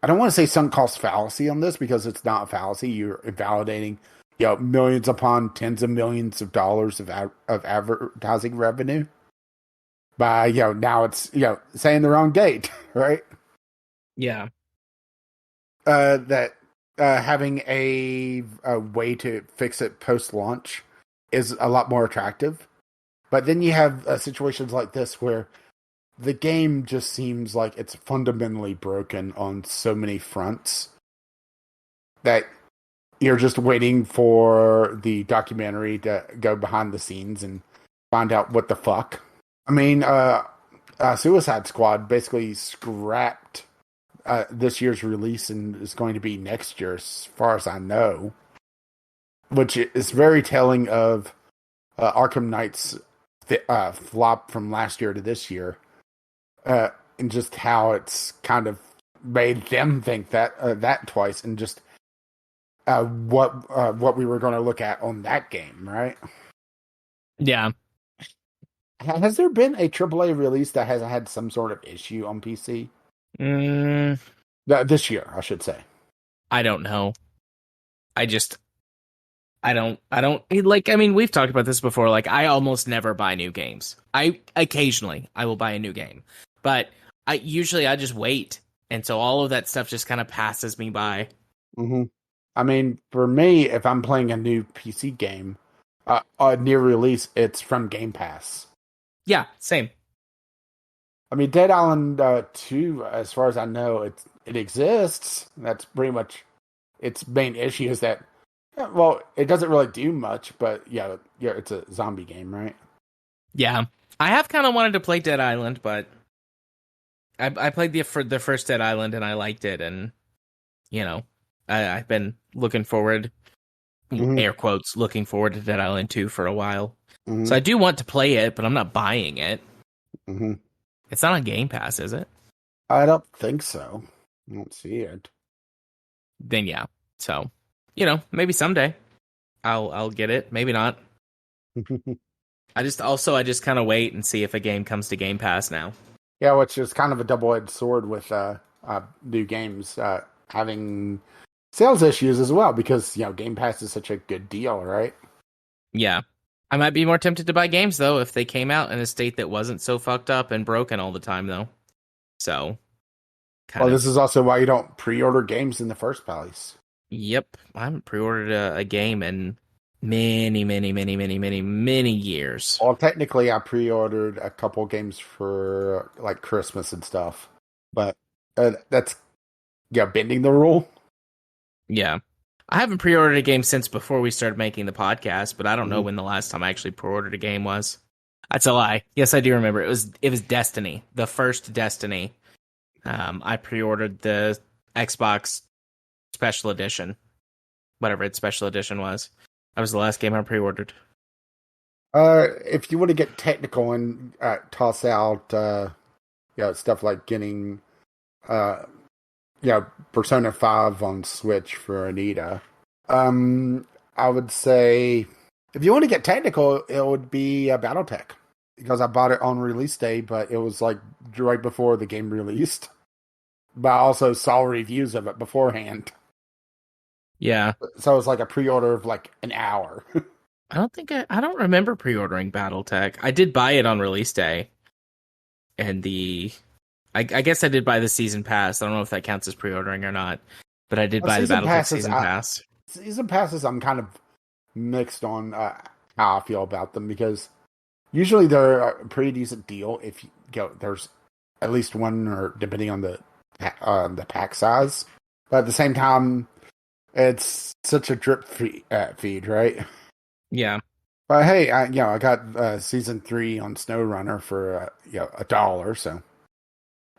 I don't want to say sunk cost fallacy on this, because it's not a fallacy. You're invalidating, millions upon tens of millions of dollars of advertising revenue by, now it's, saying the wrong date, right? Yeah. That having a way to fix it post-launch is a lot more attractive. But then you have situations like this where the game just seems like it's fundamentally broken on so many fronts that you're just waiting for the documentary to go behind the scenes and find out what the fuck. I mean, Suicide Squad basically scrapped this year's release and is going to be next year, as far as I know, which is very telling of Arkham Knight's flop from last year to this year. And just how it's kind of made them think that twice, and just what we were going to look at on that game, right? Yeah. Has there been a AAA release that has had some sort of issue on PC? This year, I should say. I don't know. I mean, we've talked about this before. Like, I almost never buy new games. Occasionally I will buy a new game, but I just wait. And so all of that stuff just kind of passes me by. Hmm. I mean, for me, if I'm playing a new PC game, a new release, it's from Game Pass. Yeah, same. I mean, Dead Island 2, as far as I know, it exists. That's pretty much its main issue is that, yeah, well, it doesn't really do much, but yeah, it's a zombie game, right? Yeah. I have kind of wanted to play Dead Island, but I played the first Dead Island and I liked it. And, you know, I've been looking forward, Hmm. air quotes, looking forward to Dead Island 2 for a while. Hmm. So I do want to play it, but I'm not buying it. Hmm. It's not on Game Pass, is it? I don't think so. I don't see it. Then yeah. So, maybe someday I'll get it. Maybe not. I just kind of wait and see if a game comes to Game Pass now. Yeah, which is kind of a double-edged sword with new games having sales issues as well because Game Pass is such a good deal, right? Yeah. I might be more tempted to buy games though if they came out in a state that wasn't so fucked up and broken all the time though. So, Well, kind of. this is also why you don't pre-order games in the first place. Yep, I haven't pre-ordered a game in many, many, many, many, many, many years. Well, technically, I pre-ordered a couple games for like Christmas and stuff, but that's bending the rule. Yeah. I haven't pre-ordered a game since before we started making the podcast, but I don't know Mhm. when the last time I actually pre-ordered a game was. That's a lie. Yes, I do remember. It was Destiny, the first Destiny. I pre-ordered the Xbox Special Edition, whatever its Special Edition was. That was the last game I pre-ordered. If you want to get technical and toss out, stuff like getting, uh, Persona 5 on Switch for Anita, I would say if you want to get technical, it would be BattleTech because I bought it on release day, but it was like right before the game released. But I also saw reviews of it beforehand, Yeah. so it was like a pre-order of like an hour. I don't remember pre-ordering BattleTech. I did buy it on release day, and I guess I did buy the season pass. I don't know if that counts as pre-ordering or not, but I did buy the BattleTech season pass. Season passes, I'm kind of mixed on how I feel about them because usually they're a pretty decent deal if there's at least one or depending on the pack size. But at the same time, it's such a drip feed, right? Yeah. But hey, I got season 3 on SnowRunner for $1, so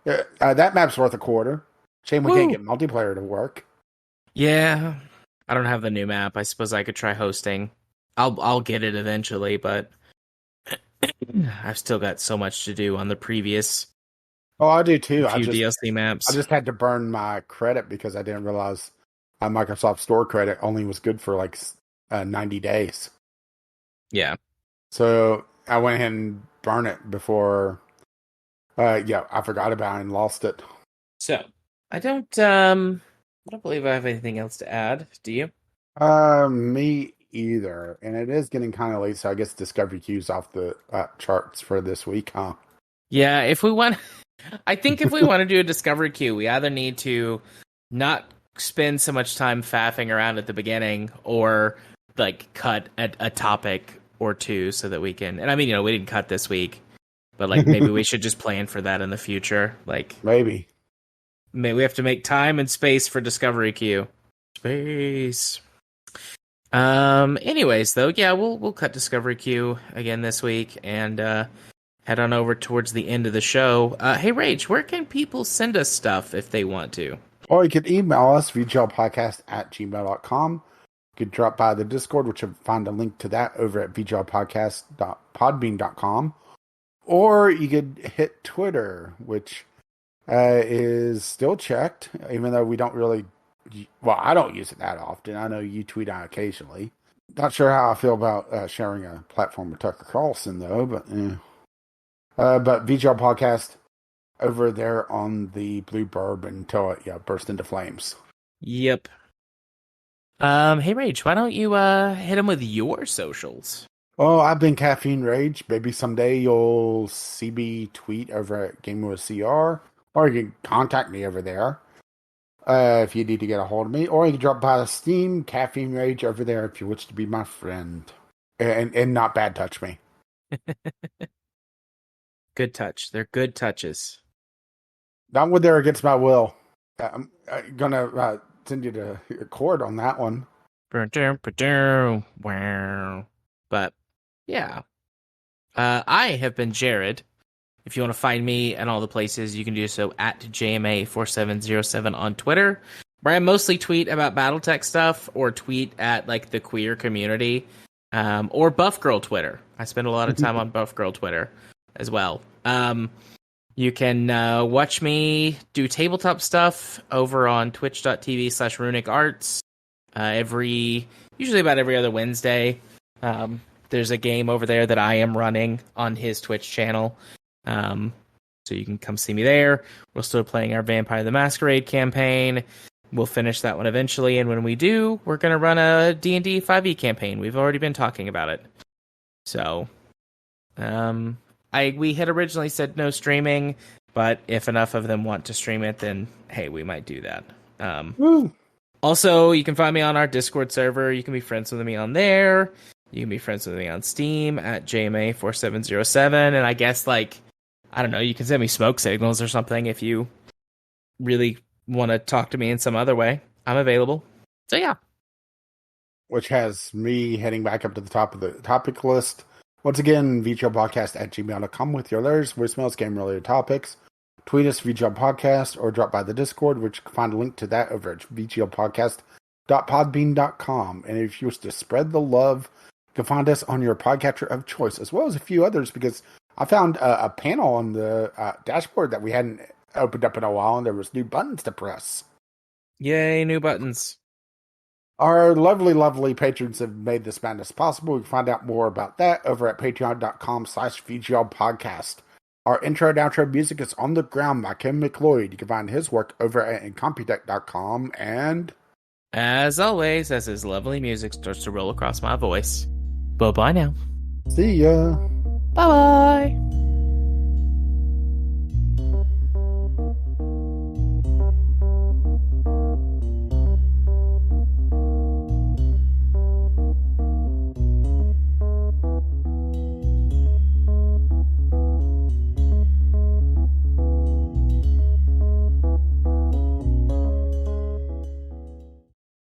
that map's worth a quarter. Shame we can't Woo! get multiplayer to work. Yeah. I don't have the new map. I suppose I could try hosting. I'll get it eventually, but I've still got so much to do on the previous Oh, I do too. few DLC I maps. just had to burn my credit because I didn't realize Microsoft Store credit only was good for like 90 days. Yeah. So I went ahead and burned it before. I forgot about it and lost it. So, I don't believe I have anything else to add. Do you? Me either. And it is getting kind of late, so I guess Discovery Queue's off the charts for this week, huh? Yeah, I think if we want to do a discovery queue, we either need to not spend so much time faffing around at the beginning or like cut a topic or two so that we can, and I mean, we didn't cut this week, but like maybe we should just plan for that in the future. Like Maybe. we have to make time and space for discovery queue. Space. Anyways though, yeah, we'll cut discovery queue again this week and head on over towards the end of the show. Hey, Rach, where can people send us stuff if they want to? Or you could email us, vglpodcast@gmail.com. You could drop by the Discord, which you'll find a link to that over at vglpodcast.podbean.com. Or you could hit Twitter, which is still checked, even though we don't really... Well, I don't use it that often. I know you tweet out occasionally. Not sure how I feel about sharing a platform with Tucker Carlson, though, but... but VGL Podcast over there on the Blue Burb until it burst into flames. Yep. Hey Rage, why don't you hit him with your socials? Oh, I've been Caffeine Rage. Maybe someday you'll see me tweet over at Gaming with CR, or you can contact me over there if you need to get a hold of me, or you can drop by the Steam Caffeine Rage over there if you wish to be my friend and not bad touch me. Good touch. They're good touches. Not when they're against my will. I'm gonna send you the chord on that one. But yeah, I have been Jared. If you want to find me at all the places, you can do so at JMA4707 on Twitter, where I mostly tweet about BattleTech stuff or tweet at like the queer community, or Buff Girl Twitter. I spend a lot of time on Buff Girl Twitter as well. You can watch me do tabletop stuff over on twitch.tv/runicarts usually about every other Wednesday. There's a game over there that I am running on his Twitch channel. So you can come see me there. We're still playing our Vampire the Masquerade campaign. We'll finish that one eventually, and when we do, we're going to run a D&D 5e campaign. We've already been talking about it. So, we had originally said no streaming, but if enough of them want to stream it, then hey, we might do that. Also, you can find me on our Discord server. You can be friends with me on there. You can be friends with me on Steam at JMA4707. And I guess, like, I don't know, you can send me smoke signals or something if you really want to talk to me in some other way. I'm available. So, yeah. Which has me heading back up to the top of the topic list. Once again, VGLpodcast@gmail.com with your letters, voicemails, game-related topics. Tweet us VGL Podcast or drop by the Discord, which you can find a link to that over at VGLpodcast.podbean.com. And if you wish to spread the love, you can find us on your podcatcher of choice, as well as a few others, because I found a panel on the dashboard that we hadn't opened up in a while, and there was new buttons to press. Yay, new buttons. Our lovely, lovely patrons have made this madness possible. You can find out more about that over at patreon.com/VGLpodcast. Our intro and outro music is On the Ground by Kim McLeod. You can find his work over at incompetech.com. And as always, as his lovely music starts to roll across my voice, bye-bye now. See ya. Bye-bye.